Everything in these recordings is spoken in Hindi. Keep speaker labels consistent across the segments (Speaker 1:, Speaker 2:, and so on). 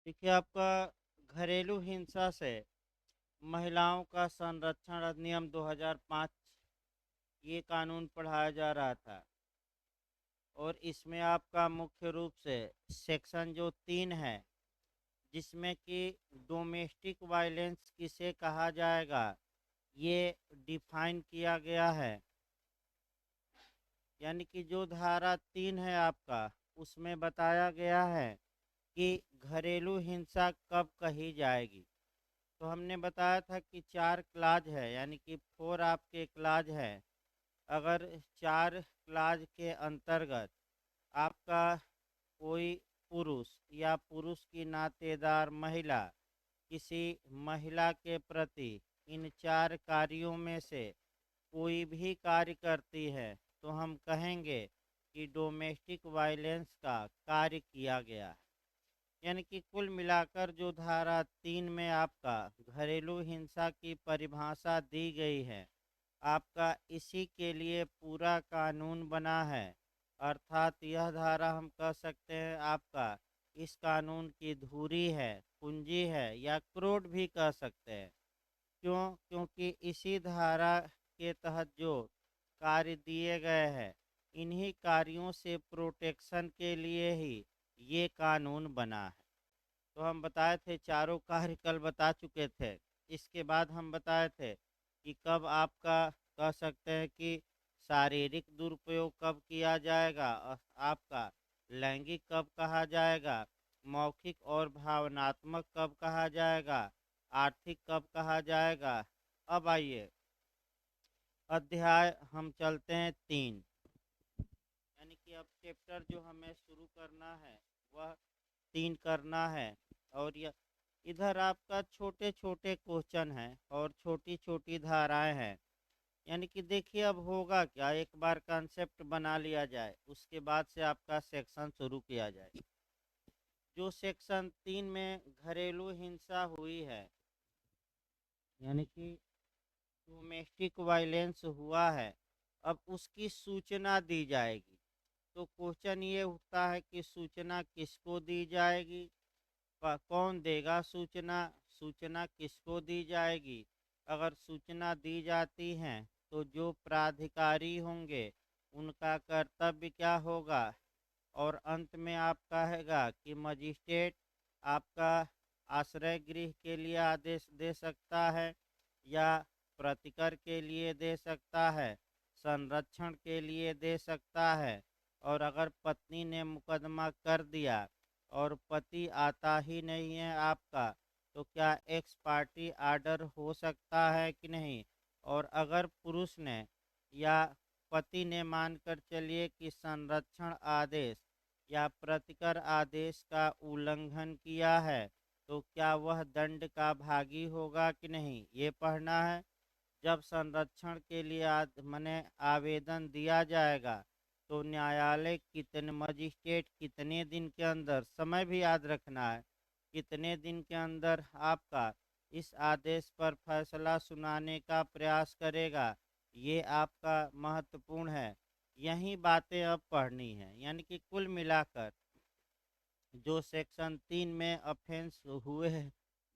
Speaker 1: देखिए, आपका घरेलू हिंसा से महिलाओं का संरक्षण अधिनियम 2005 ये कानून पढ़ाया जा रहा था। और इसमें आपका मुख्य रूप से सेक्शन जो 3 है, जिसमें कि डोमेस्टिक वायलेंस किसे कहा जाएगा, ये डिफाइन किया गया है। यानी कि जो धारा 3 है आपका, उसमें बताया गया है कि घरेलू हिंसा कब कही जाएगी। तो हमने बताया था कि 4 क्लाज है, यानी कि 4 आपके क्लाज है। अगर 4 क्लाज के अंतर्गत आपका कोई पुरुष या पुरुष की नातेदार महिला किसी महिला के प्रति इन 4 कार्यों में से कोई भी कार्य करती है, तो हम कहेंगे कि डोमेस्टिक वायलेंस का कार्य किया गया है। यानी कि कुल मिलाकर जो धारा 3 में आपका घरेलू हिंसा की परिभाषा दी गई है, आपका इसी के लिए पूरा कानून बना है। अर्थात यह धारा हम कह सकते हैं आपका इस कानून की धुरी है, कुंजी है, या क्रोड भी कह सकते हैं। क्यों? क्योंकि इसी धारा के तहत जो कार्य दिए गए हैं, इन्हीं कार्यों से प्रोटेक्शन के लिए ही ये कानून बना है। तो हम बताए थे चारों कार्य कल बता चुके थे। इसके बाद हम बताए थे कि कब आपका कह सकते हैं कि शारीरिक दुरुपयोग कब किया जाएगा, और आपका लैंगिक कब कहा जाएगा, मौखिक और भावनात्मक कब कहा जाएगा, आर्थिक कब कहा जाएगा। अब आइए अध्याय हम चलते हैं 3। यानी कि अब चैप्टर जो हमें शुरू करना है वह 3 करना है। और यह इधर आपका छोटे छोटे क्वेश्चन हैं और छोटी छोटी धाराएं हैं। यानी कि देखिए, अब होगा क्या, एक बार कंसेप्ट बना लिया जाए, उसके बाद से आपका सेक्शन शुरू किया जाए। जो सेक्शन 3 में घरेलू हिंसा हुई है, यानी कि डोमेस्टिक वायलेंस हुआ है, अब उसकी सूचना दी जाएगी। तो क्वेश्चन ये उठता है कि सूचना किसको दी जाएगी, कौन देगा सूचना, सूचना किसको दी जाएगी। अगर सूचना दी जाती है तो जो प्राधिकारी होंगे उनका कर्तव्य क्या होगा। और अंत में आप कहेगा कि मजिस्ट्रेट आपका आश्रय गृह के लिए आदेश दे सकता है, या प्रतिकर के लिए दे सकता है, संरक्षण के लिए दे सकता है। और अगर पत्नी ने मुकदमा कर दिया और पति आता ही नहीं है आपका, तो क्या एक्स पार्टी आर्डर हो सकता है कि नहीं। और अगर पुरुष ने या पति ने मानकर चलिए कि संरक्षण आदेश या प्रतिकर आदेश का उल्लंघन किया है, तो क्या वह दंड का भागी होगा कि नहीं, ये पढ़ना है। जब संरक्षण के लिए मने आवेदन दिया जाएगा, तो न्यायालय कितने मजिस्ट्रेट कितने दिन के अंदर, समय भी याद रखना है, कितने दिन के अंदर आपका इस आदेश पर फैसला सुनाने का प्रयास करेगा, ये आपका महत्वपूर्ण है। यही बातें अब पढ़नी है। यानी कि कुल मिलाकर जो सेक्शन 3 में ऑफेंस हुए हैं,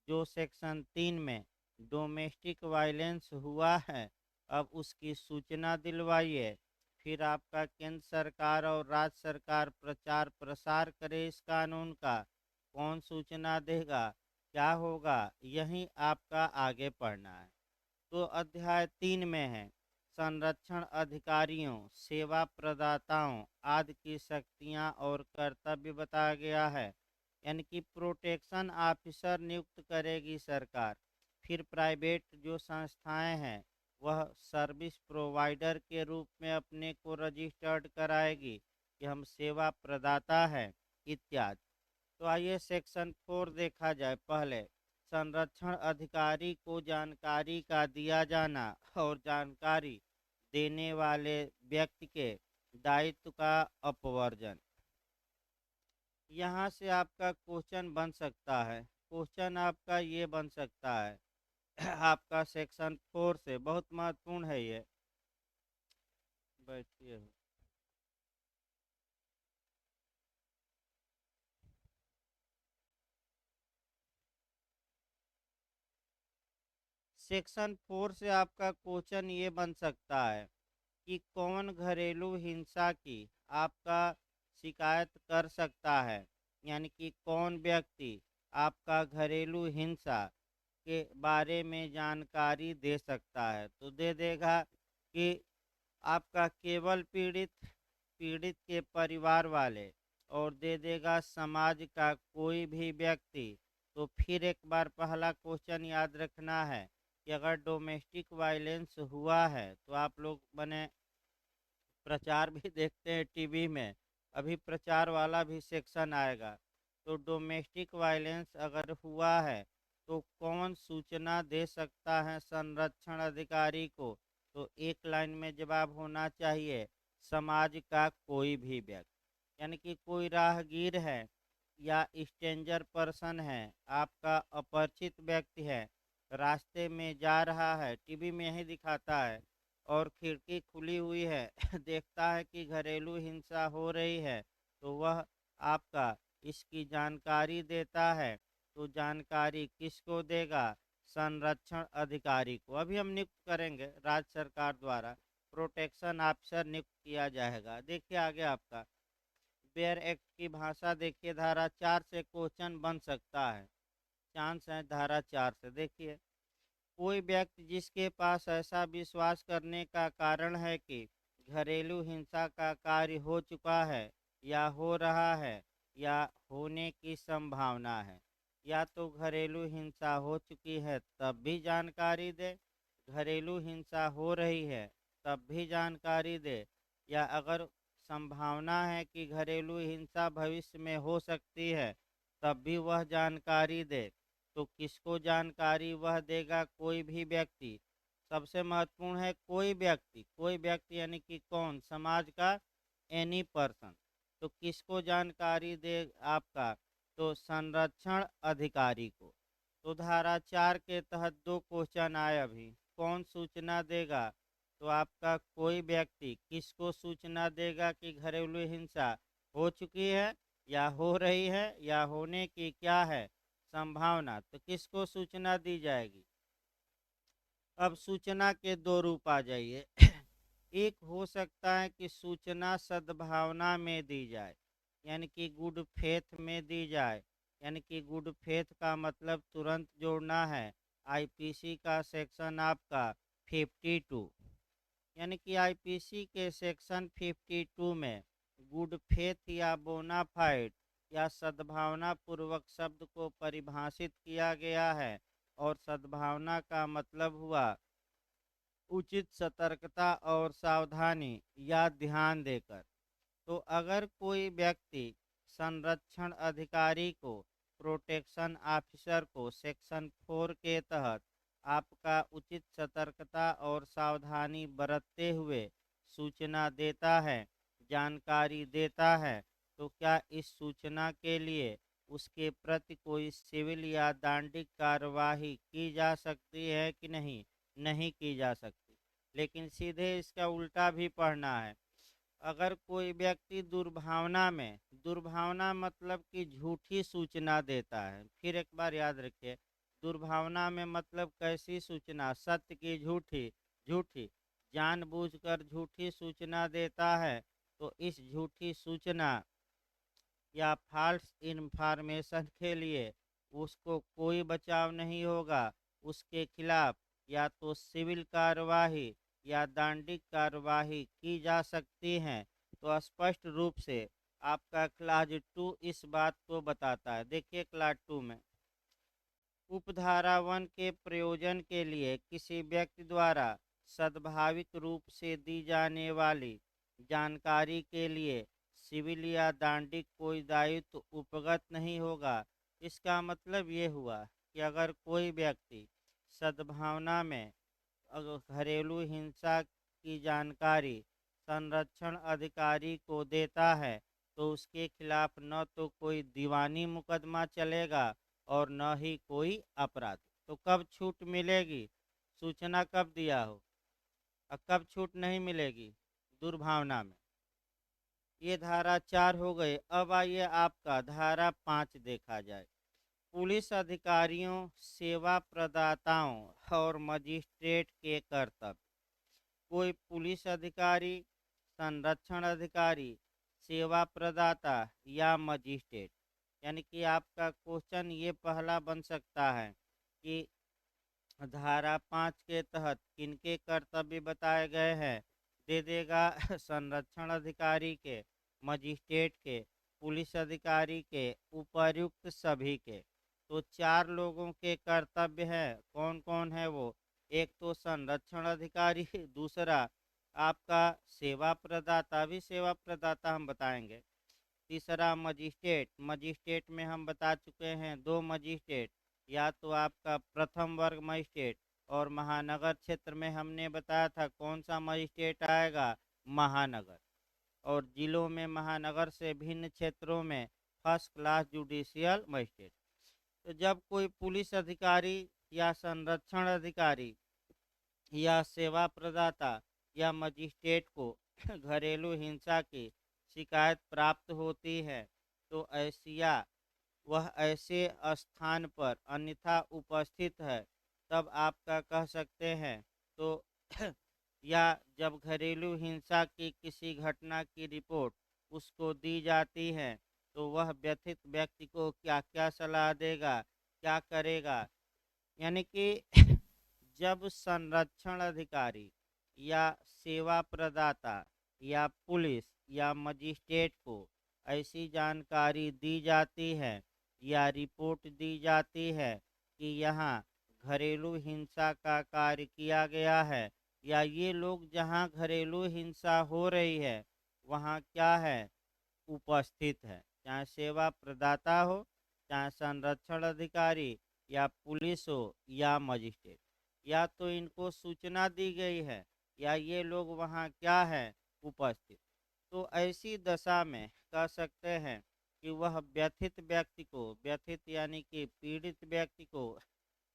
Speaker 1: जो सेक्शन 3 में डोमेस्टिक वायलेंस हुआ है, अब उसकी सूचना दिलवाइए। फिर आपका केंद्र सरकार और राज्य सरकार प्रचार प्रसार करे इस कानून का। कौन सूचना देगा, क्या होगा, यही आपका आगे पढ़ना है। तो अध्याय 3 में है संरक्षण अधिकारियों, सेवा प्रदाताओं आदि की शक्तियां और कर्तव्य बताया गया है। यानी कि प्रोटेक्शन ऑफिसर नियुक्त करेगी सरकार। फिर प्राइवेट जो संस्थाएं हैं, वह सर्विस प्रोवाइडर के रूप में अपने को रजिस्टर्ड कराएगी कि हम सेवा प्रदाता हैं इत्यादि। तो आइए सेक्शन 4 देखा जाए। पहले, संरक्षण अधिकारी को जानकारी का दिया जाना और जानकारी देने वाले व्यक्ति के दायित्व का अपवर्जन। यहाँ से आपका क्वेश्चन बन सकता है। क्वेश्चन आपका ये बन सकता है आपका सेक्शन 4 से बहुत महत्वपूर्ण है ये। बैठिए। सेक्शन 4 से आपका क्वेश्चन ये बन सकता है कि कौन घरेलू हिंसा की आपका शिकायत कर सकता है, यानी कि कौन व्यक्ति आपका घरेलू हिंसा के बारे में जानकारी दे सकता है। तो दे देगा कि आपका केवल पीड़ित, पीड़ित के परिवार वाले, और दे देगा समाज का कोई भी व्यक्ति। तो फिर एक बार पहला क्वेश्चन याद रखना है कि अगर डोमेस्टिक वायलेंस हुआ है तो आप लोग बने प्रचार भी देखते हैं टीवी में, अभी प्रचार वाला भी सेक्शन आएगा। तो डोमेस्टिक वायलेंस अगर हुआ है तो कौन सूचना दे सकता है संरक्षण अधिकारी को? तो एक लाइन में जवाब होना चाहिए समाज का कोई भी व्यक्ति, यानी कि कोई राहगीर है या स्ट्रेंजर पर्सन है, आपका अपरिचित व्यक्ति है, रास्ते में जा रहा है, टीवी में ही दिखाता है और खिड़की खुली हुई है देखता है कि घरेलू हिंसा हो रही है, तो वह आपका इसकी जानकारी देता है। तो जानकारी किसको देगा? संरक्षण अधिकारी को। अभी हम नियुक्त करेंगे, राज्य सरकार द्वारा प्रोटेक्शन ऑफिसर नियुक्त किया जाएगा। देखिए आगे आपका बेयर एक्ट की भाषा देखिए, धारा 4 से क्वेश्चन बन सकता है, चांस है धारा 4 से। देखिए, कोई व्यक्ति जिसके पास ऐसा विश्वास करने का कारण है कि घरेलू हिंसा का कार्य हो चुका है या हो रहा है या होने की संभावना है, या तो घरेलू हिंसा हो चुकी है तब भी जानकारी दे, घरेलू हिंसा हो रही है तब भी जानकारी दे, या अगर संभावना है कि घरेलू हिंसा भविष्य में हो सकती है तब भी वह जानकारी दे। तो किसको जानकारी वह देगा? कोई भी व्यक्ति। सबसे महत्वपूर्ण है कोई व्यक्ति, कोई व्यक्ति यानी कि कौन? समाज का एनी पर्सन। तो किसको जानकारी दे आपका? तो संरक्षण अधिकारी को। तो धारा 4 के तहत दो क्वेश्चन आए अभी, कौन सूचना देगा? तो आपका कोई व्यक्ति किसको सूचना देगा कि घरेलू हिंसा हो चुकी है या हो रही है या होने की क्या है संभावना? तो किसको सूचना दी जाएगी? अब सूचना के दो रूप आ जाइए एक हो सकता है कि सूचना सद्भावना में दी जाए, यानी कि गुड फेथ में दी जाए, यानी कि गुड फेथ का मतलब तुरंत जोड़ना है आईपीसी का सेक्शन आपका 52, यानी कि आईपीसी के सेक्शन 52 में गुड फेथ या बोनाफाइड या सद्भावना पूर्वक शब्द को परिभाषित किया गया है, और सद्भावना का मतलब हुआ उचित सतर्कता और सावधानी या ध्यान देकर। तो अगर कोई व्यक्ति संरक्षण अधिकारी को, प्रोटेक्शन ऑफिसर को सेक्शन 4 के तहत आपका उचित सतर्कता और सावधानी बरतते हुए सूचना देता है, जानकारी देता है, तो क्या इस सूचना के लिए उसके प्रति कोई सिविल या दंडिक कार्यवाही की जा सकती है कि नहीं? नहीं की जा सकती। लेकिन सीधे इसका उल्टा भी पढ़ना है। अगर कोई व्यक्ति दुर्भावना में, दुर्भावना मतलब कि झूठी सूचना देता है, फिर एक बार याद रखिए, दुर्भावना में मतलब कैसी सूचना? सत्य की झूठी, झूठी जानबूझकर झूठी सूचना देता है, तो इस झूठी सूचना या फॉल्स इंफॉर्मेशन के लिए उसको कोई बचाव नहीं होगा, उसके खिलाफ या तो सिविल कार्यवाही या दंडिक कार्यवाही की जा सकती है। तो स्पष्ट रूप से आपका क्लाज 2 इस बात को बताता है। देखिए क्लाज 2 में उपधारा 1 के प्रयोजन के लिए किसी व्यक्ति द्वारा सद्भाविक रूप से दी जाने वाली जानकारी के लिए सिविल या दंडिक कोई दायित्व उपगत नहीं होगा। इसका मतलब ये हुआ कि अगर कोई व्यक्ति सद्भावना में घरेलू हिंसा की जानकारी संरक्षण अधिकारी को देता है, तो उसके खिलाफ न तो कोई दीवानी मुकदमा चलेगा और न ही कोई अपराध। तो कब छूट मिलेगी? सूचना कब दिया हो, और कब छूट नहीं मिलेगी? दुर्भावना में। ये धारा 4 हो गए। अब आइए आपका धारा 5 देखा जाए। पुलिस अधिकारियों, सेवा प्रदाताओं और मजिस्ट्रेट के कर्तव्य। कोई पुलिस अधिकारी, संरक्षण अधिकारी, सेवा प्रदाता या मजिस्ट्रेट, यानी कि आपका क्वेश्चन ये पहला बन सकता है कि धारा 5 के तहत किनके कर्तव्य बताए गए हैं। दे देगा संरक्षण अधिकारी के, मजिस्ट्रेट के, पुलिस अधिकारी के, उपर्युक्त सभी के। तो चार लोगों के कर्तव्य हैं। कौन कौन है वो? एक तो संरक्षण अधिकारी, दूसरा आपका सेवा प्रदाता, भी सेवा प्रदाता हम बताएंगे। तीसरा मजिस्ट्रेट, मजिस्ट्रेट में हम बता चुके हैं दो मजिस्ट्रेट, या तो आपका प्रथम वर्ग मजिस्ट्रेट, और महानगर क्षेत्र में हमने बताया था कौन सा मजिस्ट्रेट आएगा, महानगर। और जिलों में महानगर से भिन्न क्षेत्रों में फर्स्ट क्लास जुडिशियल मजिस्ट्रेट। तो जब कोई पुलिस अधिकारी या संरक्षण अधिकारी या सेवा प्रदाता या मजिस्ट्रेट को घरेलू हिंसा की शिकायत प्राप्त होती है, तो ऐसिया वह ऐसे स्थान पर अन्यथा उपस्थित है, तब आपका कह सकते हैं। तो या जब घरेलू हिंसा की किसी घटना की रिपोर्ट उसको दी जाती है, तो वह व्यथित व्यक्ति को क्या क्या सलाह देगा, क्या करेगा। यानी कि जब संरक्षण अधिकारी या सेवा प्रदाता या पुलिस या मजिस्ट्रेट को ऐसी जानकारी दी जाती है या रिपोर्ट दी जाती है कि यहाँ घरेलू हिंसा का कार्य किया गया है, या ये लोग जहाँ घरेलू हिंसा हो रही है वहाँ क्या है, उपस्थित है, चाहे सेवा प्रदाता हो, चाहे संरक्षण अधिकारी या पुलिस हो या मजिस्ट्रेट, या तो इनको सूचना दी गई है या ये लोग वहाँ क्या है, उपस्थित। तो ऐसी दशा में कह सकते हैं कि वह व्यथित व्यक्ति को, व्यथित यानी कि पीड़ित व्यक्ति को,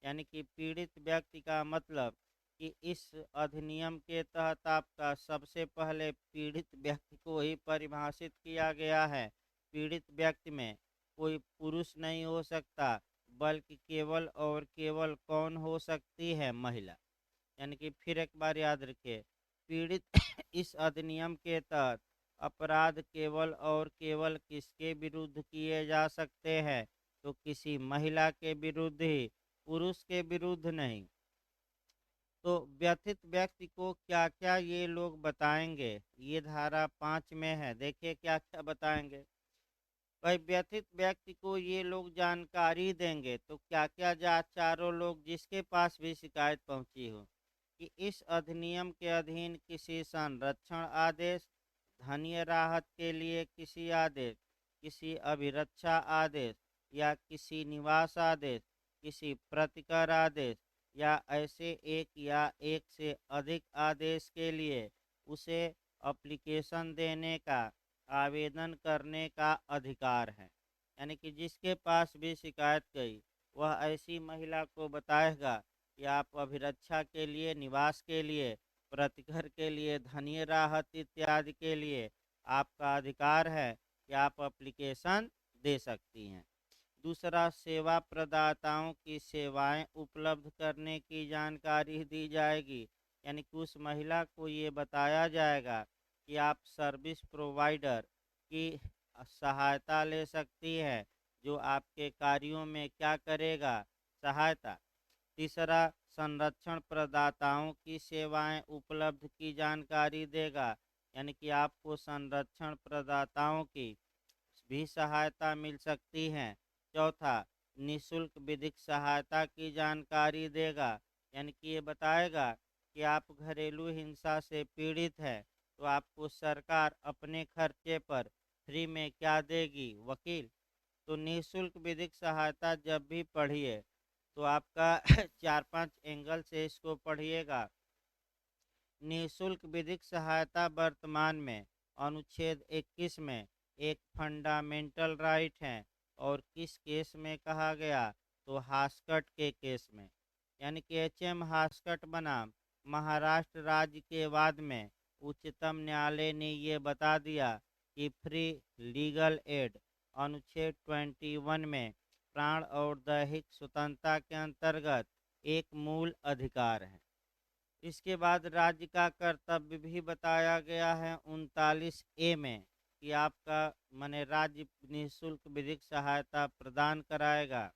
Speaker 1: यानी कि पीड़ित व्यक्ति का मतलब कि इस अधिनियम के तहत आपका सबसे पहले पीड़ित व्यक्ति को ही परिभाषित किया गया है। पीड़ित व्यक्ति में कोई पुरुष नहीं हो सकता, बल्कि केवल और केवल कौन हो सकती है, महिला। यानी कि फिर एक बार याद रखिए, पीड़ित इस अधिनियम के तहत अपराध केवल और केवल किसके विरुद्ध किए जा सकते हैं, तो किसी महिला के विरुद्ध ही, पुरुष के विरुद्ध नहीं। तो व्यथित व्यक्ति को क्या क्या ये लोग बताएंगे, ये धारा 5 में है। देखिए क्या क्या बताएंगे। भाई व्यथित व्यक्ति को ये लोग जानकारी देंगे, तो क्या क्या चारों लोग जिसके पास भी शिकायत पहुंची हो कि इस अधिनियम के अधीन किसी संरक्षण आदेश, धनीय राहत के लिए किसी आदेश, किसी अभिरक्षा आदेश या किसी निवास आदेश, किसी प्रतिकर आदेश या ऐसे एक या एक से अधिक आदेश के लिए उसे एप्लीकेशन देने का, आवेदन करने का अधिकार है। यानी कि जिसके पास भी शिकायत गई वह ऐसी महिला को बताएगा कि आप अभिरक्षा के लिए, निवास के लिए, प्रतिकर के लिए, धनीय राहत इत्यादि के लिए आपका अधिकार है कि आप एप्लीकेशन दे सकती हैं। दूसरा, सेवा प्रदाताओं की सेवाएं उपलब्ध करने की जानकारी दी जाएगी। यानी कि उस महिला को ये बताया जाएगा कि आप सर्विस प्रोवाइडर की सहायता ले सकती है, जो आपके कार्यों में क्या करेगा, सहायता। तीसरा, संरक्षण प्रदाताओं की सेवाएं उपलब्ध की जानकारी देगा, यानी कि आपको संरक्षण प्रदाताओं की भी सहायता मिल सकती है। चौथा, निःशुल्क विधिक सहायता की जानकारी देगा, यानी कि ये बताएगा कि आप घरेलू हिंसा से पीड़ित है तो आपको सरकार अपने खर्चे पर फ्री में क्या देगी, वकील। तो निःशुल्क विधिक सहायता जब भी पढ़िए तो आपका 4-5 एंगल से इसको पढ़िएगा। निःशुल्क विधिक सहायता वर्तमान में अनुच्छेद 21 में एक फंडामेंटल राइट है, और किस केस में कहा गया, तो हास्कट के केस में। यानी कि एच.एम. हास्कट बनाम महाराष्ट्र राज्य के वाद में उच्चतम न्यायालय ने ये बता दिया कि फ्री लीगल एड अनुच्छेद 21 में प्राण और दैहिक स्वतंत्रता के अंतर्गत एक मूल अधिकार है। इसके बाद राज्य का कर्तव्य भी बताया गया है 39A में कि आपका माने राज्य निःशुल्क विधिक सहायता प्रदान कराएगा।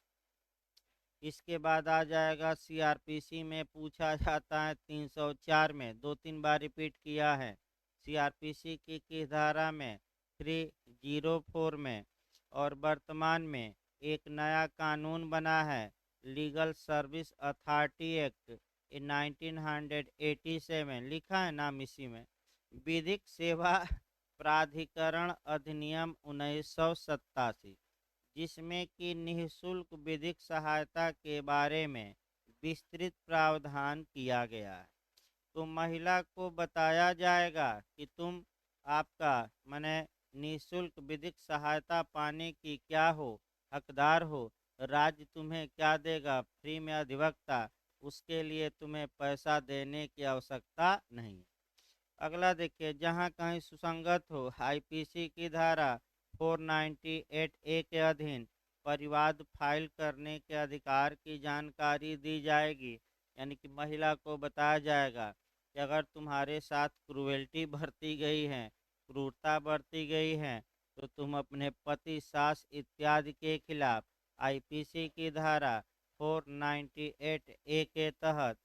Speaker 1: इसके बाद आ जाएगा सीआरपीसी में पूछा जाता है 304 में, दो तीन बार रिपीट किया है। सीआरपीसी की किस धारा में? 304 में। और वर्तमान में एक नया कानून बना है लीगल सर्विस अथॉरिटी एक्ट 1987, लिखा है नाम इसी में। विधिक सेवा प्राधिकरण अधिनियम 1987, जिसमें कि निःशुल्क विधिक सहायता के बारे में विस्तृत प्रावधान किया गया है। तो महिला को बताया जाएगा कि तुम आपका माने निःशुल्क विधिक सहायता पाने की क्या हो, हकदार हो। राज्य तुम्हें क्या देगा? फ्री में अधिवक्ता। उसके लिए तुम्हें पैसा देने की आवश्यकता नहीं। अगला देखिए, जहाँ कहीं सुसंगत हो, आईपीसी की धारा 498A के अधीन परिवाद फाइल करने के अधिकार की जानकारी दी जाएगी। यानी कि महिला को बताया जाएगा कि अगर तुम्हारे साथ क्रूएल्टी बरती गई है, क्रूरता बरती गई है, तो तुम अपने पति, सास इत्यादि के खिलाफ आईपीसी की धारा 498A के तहत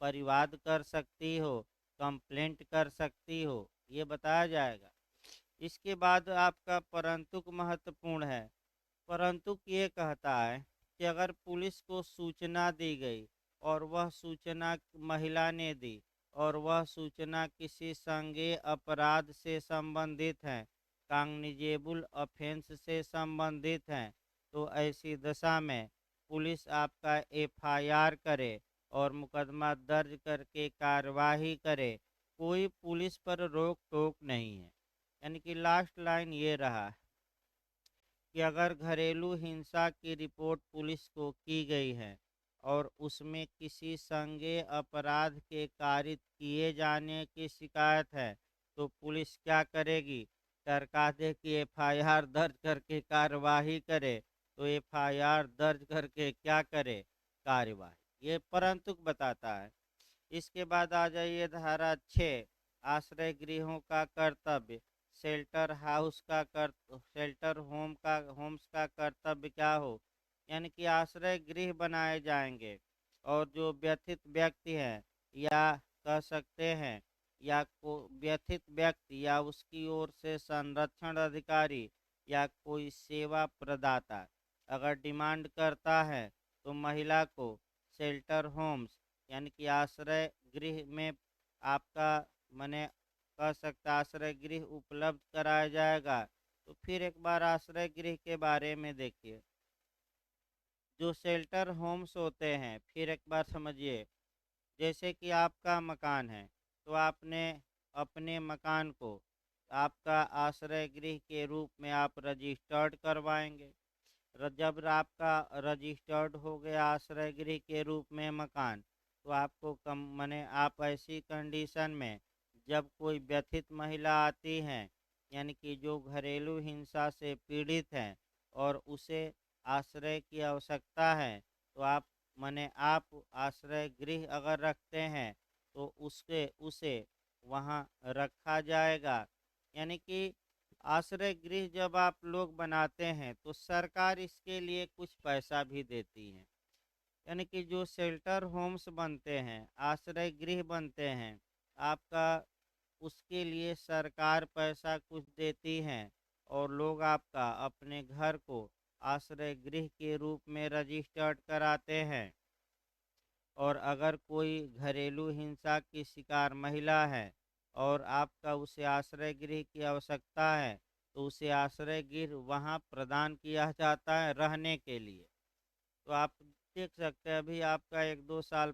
Speaker 1: परिवाद कर सकती हो, कंप्लेंट कर सकती हो, ये बताया जाएगा। इसके बाद आपका परंतु महत्वपूर्ण है। परंतु ये कहता है कि अगर पुलिस को सूचना दी गई और वह सूचना महिला ने दी और वह सूचना किसी संज्ञेय अपराध से संबंधित है, कॉग्निजेबल ऑफेंस से संबंधित है, तो ऐसी दशा में पुलिस आपका एफआईआर करे और मुकदमा दर्ज करके कार्यवाही करे। कोई पुलिस पर रोक टोक नहीं है। यानी कि लास्ट लाइन ये रहा कि अगर घरेलू हिंसा की रिपोर्ट पुलिस को की गई है और उसमें किसी संज्ञेय अपराध के कारित किए जाने की शिकायत है, तो पुलिस क्या करेगी? सरकार की एफआईआर दर्ज करके कार्यवाही करे। तो एफआईआर दर्ज करके क्या करे? कार्यवाही। ये परंतु बताता है। इसके बाद आ जाइए धारा 6, आश्रय गृहों का कर्तव्य। शेल्टर होम्स का कर्तव्य क्या हो? यानी कि आश्रय गृह बनाए जाएंगे और जो व्यथित व्यक्ति हैं या कह सकते हैं या को व्यथित व्यक्ति या उसकी ओर से संरक्षण अधिकारी या कोई सेवा प्रदाता अगर डिमांड करता है, तो महिला को शेल्टर होम्स यानी कि आश्रय गृह में आपका माने कह सकता आश्रय गृह उपलब्ध कराया जाएगा। तो फिर एक बार आश्रय गृह के बारे में देखिए। जो शेल्टर होम्स होते हैं, फिर एक बार समझिए, जैसे कि आपका मकान है, तो आपने अपने मकान को आपका आश्रय गृह के रूप में आप रजिस्टर्ड करवाएंगे। जब आपका रजिस्टर्ड हो गया आश्रय गृह के रूप में मकान, तो आपको कम माने आप ऐसी कंडीशन में जब कोई व्यथित महिला आती हैं, यानी कि जो घरेलू हिंसा से पीड़ित हैं और उसे आश्रय की आवश्यकता है, तो आप माने आप आश्रय गृह अगर रखते हैं तो उसके उसे वहाँ रखा जाएगा। यानी कि आश्रय गृह जब आप लोग बनाते हैं तो सरकार इसके लिए कुछ पैसा भी देती है। यानी कि जो शेल्टर होम्स बनते हैं, आश्रय गृह बनते हैं, आपका उसके लिए सरकार पैसा कुछ देती है और लोग आपका अपने घर को आश्रय गृह के रूप में रजिस्टर्ड कराते हैं। और अगर कोई घरेलू हिंसा की शिकार महिला है और आपका उसे आश्रय गृह की आवश्यकता है, तो उसे आश्रय गृह वहाँ प्रदान किया जाता है रहने के लिए। तो आप देख सकते हैं अभी आपका एक दो साल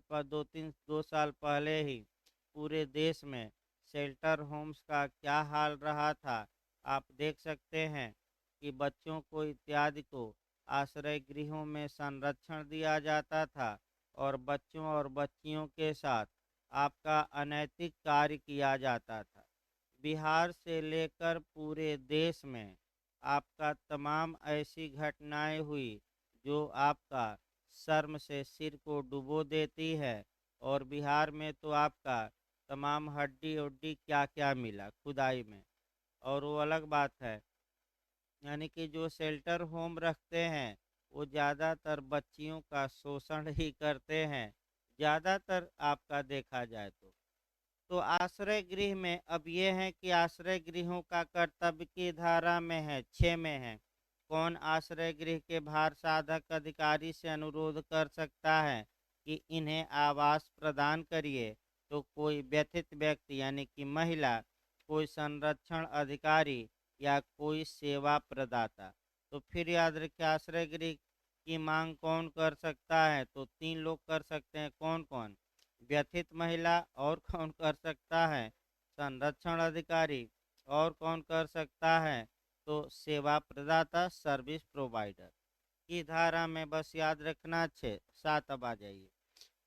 Speaker 1: पहले ही पूरे देश में शेल्टर होम्स का क्या हाल रहा था। आप देख सकते हैं कि बच्चों को इत्यादि को आश्रय गृहों में संरक्षण दिया जाता था और बच्चों और बच्चियों के साथ आपका अनैतिक कार्य किया जाता था। बिहार से लेकर पूरे देश में आपका तमाम ऐसी घटनाएं हुई जो आपका शर्म से सिर को डुबो देती है। और बिहार में तो आपका तमाम हड्डी उड्डी क्या क्या मिला खुदाई में, और वो अलग बात है। यानी कि जो शेल्टर होम रखते हैं वो ज़्यादातर बच्चियों का शोषण ही करते हैं, ज़्यादातर आपका देखा जाए तो आश्रय गृह में अब ये है कि आश्रय गृहों का कर्तव्य की धारा में है 6 में है। कौन आश्रय गृह के भार साधक अधिकारी से अनुरोध कर सकता है कि इन्हें आवास प्रदान करिए? तो कोई व्यथित व्यक्ति यानी कि महिला, कोई संरक्षण अधिकारी या कोई सेवा प्रदाता। तो फिर याद रखिए, आश्रय गृह की मांग कौन कर सकता है? तो 3 लोग कर सकते हैं। कौन कौन? व्यथित महिला, और कौन कर सकता है? संरक्षण अधिकारी, और कौन कर सकता है? तो सेवा प्रदाता, सर्विस प्रोवाइडर की धारा में बस याद रखना। 6 7 अब आ जाइए।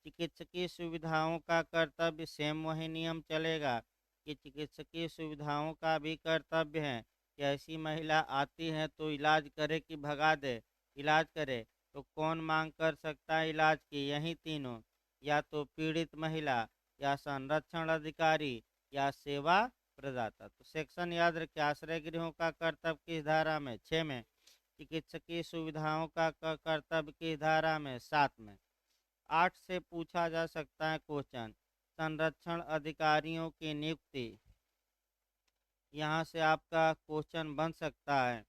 Speaker 1: चिकित्सकीय सुविधाओं का कर्तव्य, सेम वही नियम चलेगा कि चिकित्सकीय सुविधाओं का भी कर्तव्य है कि ऐसी महिला आती है तो इलाज करे कि भगा दे, इलाज करे। तो कौन मांग कर सकता है इलाज की? यही तीनों, या तो पीड़ित महिला, या संरक्षण अधिकारी, या सेवा प्रदाता। तो सेक्शन याद रखिए, आश्रय गृहों का कर्तव्य किस धारा में? 6 में। चिकित्सकीय सुविधाओं का कर्तव्य किस धारा में? 7 में। 8 से पूछा जा सकता है क्वेश्चन, संरक्षण अधिकारियों की नियुक्ति। यहाँ से आपका क्वेश्चन बन सकता है।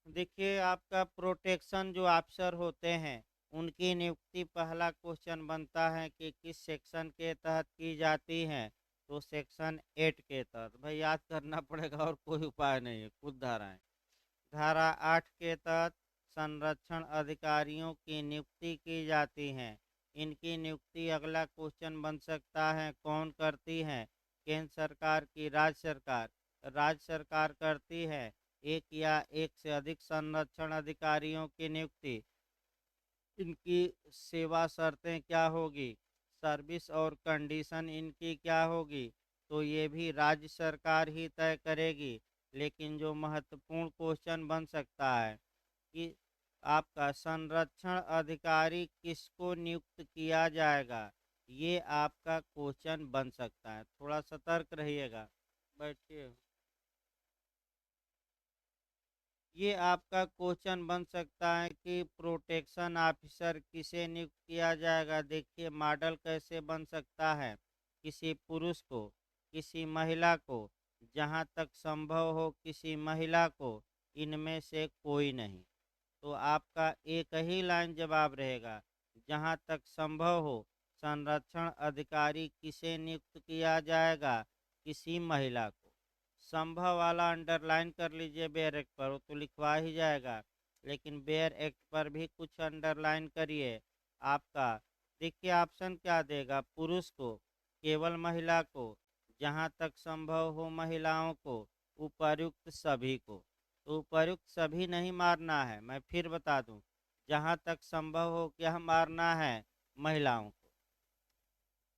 Speaker 1: देखिए, आपका प्रोटेक्शन जो ऑफिसर होते हैं उनकी नियुक्ति पहला क्वेश्चन बनता है कि किस सेक्शन के तहत की जाती है? तो सेक्शन 8 के तहत। भाई याद करना पड़ेगा, और कोई उपाय नहीं है, खुद धाराएं। धारा 8 के तहत संरक्षण अधिकारियों की नियुक्ति की जाती है। इनकी नियुक्ति अगला क्वेश्चन बन सकता है, कौन करती है? केंद्र सरकार की राज्य सरकार? राज्य सरकार करती है। एक या एक से अधिक संरक्षण अधिकारियों की नियुक्ति। इनकी सेवा शर्तें क्या होगी? सर्विस और कंडीशन इनकी क्या होगी? तो ये भी राज्य सरकार ही तय करेगी। लेकिन जो महत्वपूर्ण क्वेश्चन बन सकता है कि आपका संरक्षण अधिकारी किसको नियुक्त किया जाएगा, ये आपका क्वेश्चन बन सकता है। थोड़ा सतर्क रहिएगा। बैठिए। ये आपका क्वेश्चन बन सकता है कि प्रोटेक्शन ऑफिसर किसे नियुक्त किया जाएगा। देखिए, मॉडल कैसे बन सकता है? किसी पुरुष को, किसी महिला को, जहाँ तक संभव हो किसी महिला को, इनमें से कोई नहीं। तो आपका एक ही लाइन जवाब रहेगा, जहाँ तक संभव हो संरक्षण अधिकारी किसे नियुक्त किया जाएगा? किसी महिला को। संभव वाला अंडरलाइन कर लीजिए बेयर एक्ट पर, वो तो लिखवा ही जाएगा। लेकिन बेयर एक्ट पर भी कुछ अंडरलाइन करिए। आपका देखिए ऑप्शन क्या देगा? पुरुष को, केवल महिला को, जहाँ तक संभव हो महिलाओं को, उपर्युक्त सभी को। तो उपर्युक्त सभी नहीं मारना है, मैं फिर बता दूं, जहाँ तक संभव हो क्या मारना है? महिलाओं को।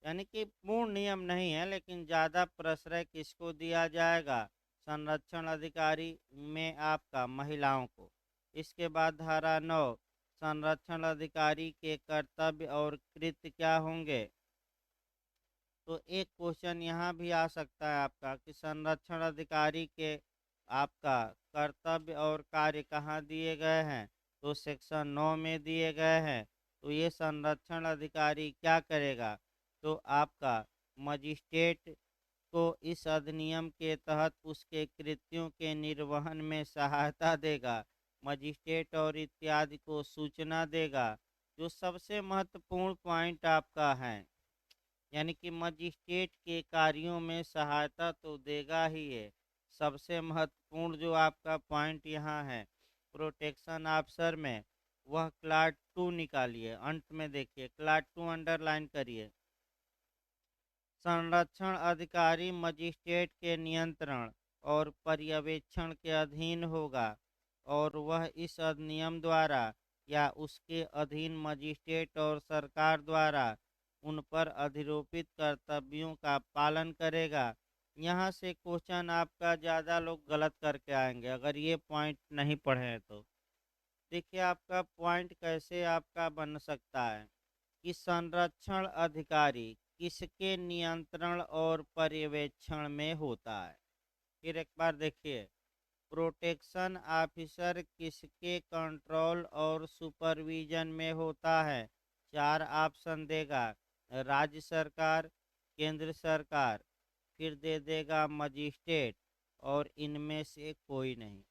Speaker 1: यानी कि पूर्ण नियम नहीं है, लेकिन ज़्यादा प्रश्रय किसको दिया जाएगा? संरक्षण अधिकारी में आपका महिलाओं को। इसके बाद धारा 9, संरक्षण अधिकारी के कर्तव्य और कृत्य क्या होंगे? तो एक क्वेश्चन यहाँ भी आ सकता है आपका कि संरक्षण अधिकारी के आपका कर्तव्य और कार्य कहाँ दिए गए हैं? तो सेक्शन 9 में दिए गए हैं। तो ये संरक्षण अधिकारी क्या करेगा? तो आपका मजिस्ट्रेट को इस अधिनियम के तहत उसके कृत्यों के निर्वहन में सहायता देगा। मजिस्ट्रेट और इत्यादि को सूचना देगा। जो सबसे महत्वपूर्ण पॉइंट आपका है, यानी कि मजिस्ट्रेट के कार्यों में सहायता तो देगा ही है। सबसे महत्वपूर्ण जो आपका पॉइंट यहाँ है प्रोटेक्शन ऑफिसर में, वह क्लास 2 निकालिए। अंत में देखिए क्लास 2 अंडरलाइन करिए। संरक्षण अधिकारी मजिस्ट्रेट के नियंत्रण और पर्यवेक्षण के अधीन होगा, और वह इस अधिनियम द्वारा या उसके अधीन मजिस्ट्रेट और सरकार द्वारा उन पर अधिरोपित कर्तव्यों का पालन करेगा। यहाँ से क्वेश्चन आपका ज़्यादा लोग गलत करके आएंगे अगर ये पॉइंट नहीं पढ़े हैं तो। देखिए आपका पॉइंट कैसे आपका बन सकता है कि संरक्षण अधिकारी किसके नियंत्रण और पर्यवेक्षण में होता है। फिर एक बार देखिए, प्रोटेक्शन ऑफिसर किसके कंट्रोल और सुपरविजन में होता है। चार ऑप्शन देगा, राज्य सरकार, केंद्र सरकार, फिर दे देगा मजिस्ट्रेट, और इनमें से कोई नहीं।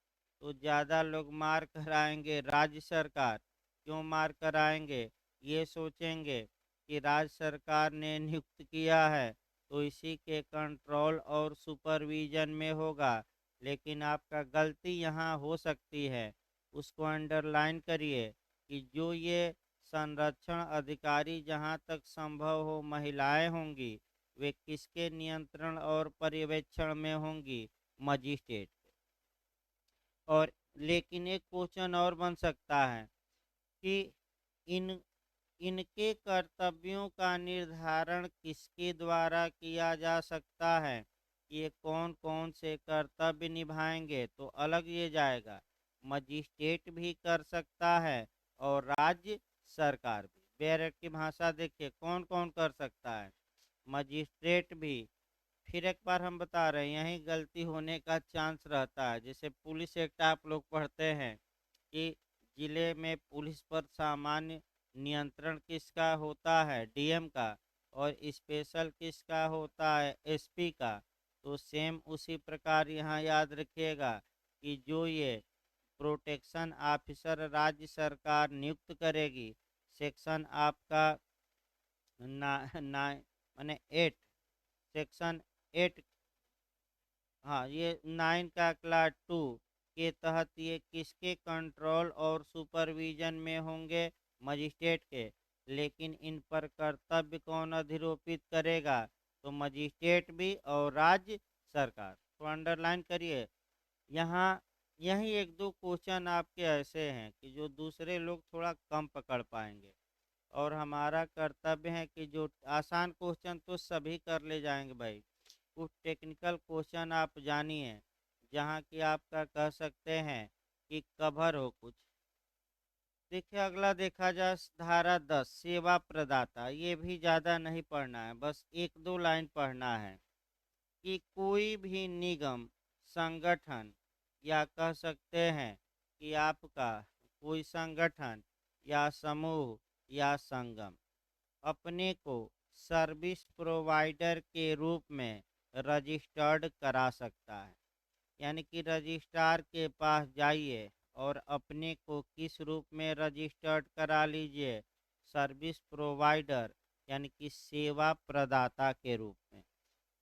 Speaker 1: तो ज़्यादा लोग मार कराएंगे राज्य सरकार। क्यों मार कराएंगे? ये सोचेंगे कि राज्य सरकार ने नियुक्त किया है तो इसी के कंट्रोल और सुपरविजन में होगा। लेकिन आपका गलती यहाँ हो सकती है, उसको अंडरलाइन करिए कि जो ये संरक्षण अधिकारी जहाँ तक संभव हो महिलाएं होंगी, वे किसके नियंत्रण और पर्यवेक्षण में होंगी? मजिस्ट्रेट के। और लेकिन एक क्वेश्चन और बन सकता है कि इन इनके कर्तव्यों का निर्धारण किसके द्वारा किया जा सकता है? ये कौन कौन से कर्तव्य निभाएंगे? तो अलग ये जाएगा, मजिस्ट्रेट भी कर सकता है और राज्य सरकार भी। बैरक की भाषा देखिए, कौन कौन कर सकता है? मजिस्ट्रेट भी। फिर एक बार हम बता रहे हैं, यहीं गलती होने का चांस रहता है। जैसे पुलिस एक्ट आप लोग पढ़ते हैं कि जिले में पुलिस पर सामान्य नियंत्रण किसका होता है? डीएम का। और स्पेशल किसका होता है? एसपी का। तो सेम उसी प्रकार यहाँ याद रखिएगा कि जो ये प्रोटेक्शन ऑफिसर राज्य सरकार नियुक्त करेगी, सेक्शन आपका ना ना माने 8, सेक्शन 8, हाँ ये 9 का क्लास 2 के तहत ये किसके कंट्रोल और सुपरविजन में होंगे? मजिस्ट्रेट के। लेकिन इन पर कर्तव्य कौन अधिरोपित करेगा? तो मजिस्ट्रेट भी और राज्य सरकार। तो अंडरलाइन करिए यहाँ। यही एक दो क्वेश्चन आपके ऐसे हैं कि जो दूसरे लोग थोड़ा कम पकड़ पाएंगे, और हमारा कर्तव्य है कि जो आसान क्वेश्चन तो सभी कर ले जाएंगे भाई, कुछ टेक्निकल क्वेश्चन आप जानिए जहाँ की आपका कह सकते हैं कि कवर हो कुछ। देखिए अगला देखा जाए, धारा 10 सेवा प्रदाता। ये भी ज़्यादा नहीं पढ़ना है, बस एक दो लाइन पढ़ना है कि कोई भी निगम, संगठन, या कह सकते हैं कि आपका कोई संगठन या समूह या संगम अपने को सर्विस प्रोवाइडर के रूप में रजिस्टर्ड करा सकता है। यानी कि रजिस्ट्रार के पास जाइए और अपने को किस रूप में रजिस्टर्ड करा लीजिए? सर्विस प्रोवाइडर, यानी कि सेवा प्रदाता के रूप में।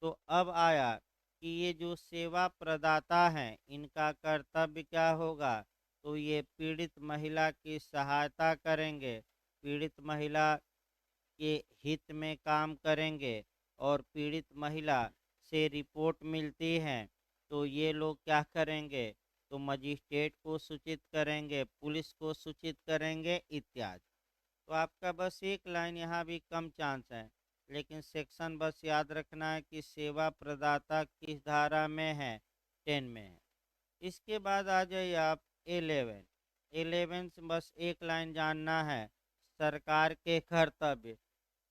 Speaker 1: तो अब आया कि ये जो सेवा प्रदाता हैं, इनका कर्तव्य क्या होगा? तो ये पीड़ित महिला की सहायता करेंगे, पीड़ित महिला के हित में काम करेंगे। और पीड़ित महिला से रिपोर्ट मिलती है तो ये लोग क्या करेंगे? तो मजिस्ट्रेट को सूचित करेंगे, पुलिस को सूचित करेंगे इत्यादि। तो आपका बस एक लाइन यहाँ भी कम चांस है, लेकिन सेक्शन बस याद रखना है कि सेवा प्रदाता किस धारा में है? 10 में है। इसके बाद आ जाइए आप 11। 11 से बस एक लाइन जानना है, सरकार के कर्तव्य।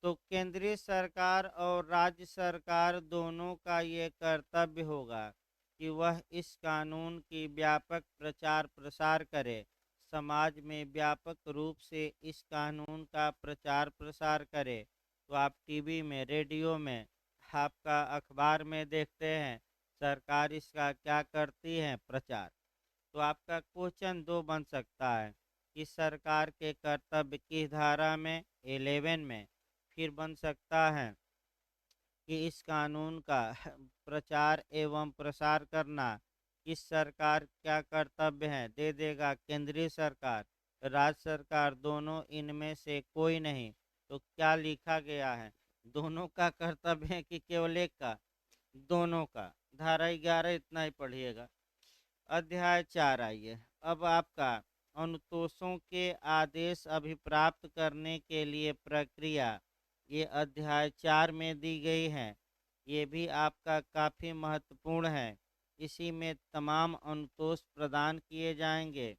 Speaker 1: तो केंद्रीय सरकार और राज्य सरकार दोनों का ये कर्तव्य होगा कि वह इस कानून की व्यापक प्रचार प्रसार करे, समाज में व्यापक रूप से इस कानून का प्रचार प्रसार करे। तो आप टीवी में, रेडियो में, आपका अखबार में देखते हैं सरकार इसका क्या करती है? प्रचार। तो आपका क्वेश्चन दो बन सकता है कि सरकार के कर्तव्य किस धारा में? 11 में। फिर बन सकता है कि इस कानून का प्रचार एवं प्रसार करना किस सरकार क्या कर्तव्य है? दे देगा केंद्रीय सरकार, राज्य सरकार, दोनों इनमें से कोई नहीं। तो क्या लिखा गया है? दोनों का कर्तव्य है कि केवल एक का? दोनों का। धारा 11 इतना ही पढ़िएगा। अध्याय 4 आइए। अब आपका अनुतोषों के आदेश अभिप्राप्त करने के लिए प्रक्रिया, ये अध्याय 4 में दी गई है। ये भी आपका काफ़ी महत्वपूर्ण है। इसी में तमाम अनुतोष प्रदान किए जाएंगे।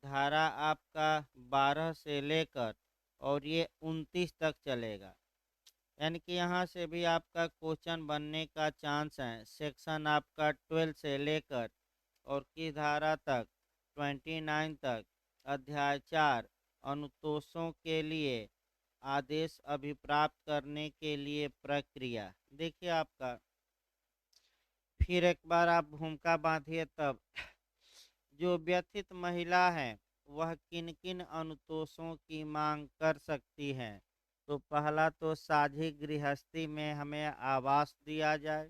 Speaker 1: धारा आपका 12 से लेकर और ये 29 तक चलेगा। यानी कि यहाँ से भी आपका क्वेश्चन बनने का चांस है। सेक्शन आपका 12 से लेकर और की धारा तक 29 तक, अध्याय 4 अनुतोषों के लिए आदेश अभिप्राप्त करने के लिए प्रक्रिया। देखिए आपका फिर एक बार आप भूमिका बांधिए तब। जो व्यथित महिला है वह किन किन अनुतोषों की मांग कर सकती है? तो पहला तो साझी गृहस्थी में हमें आवास दिया जाए,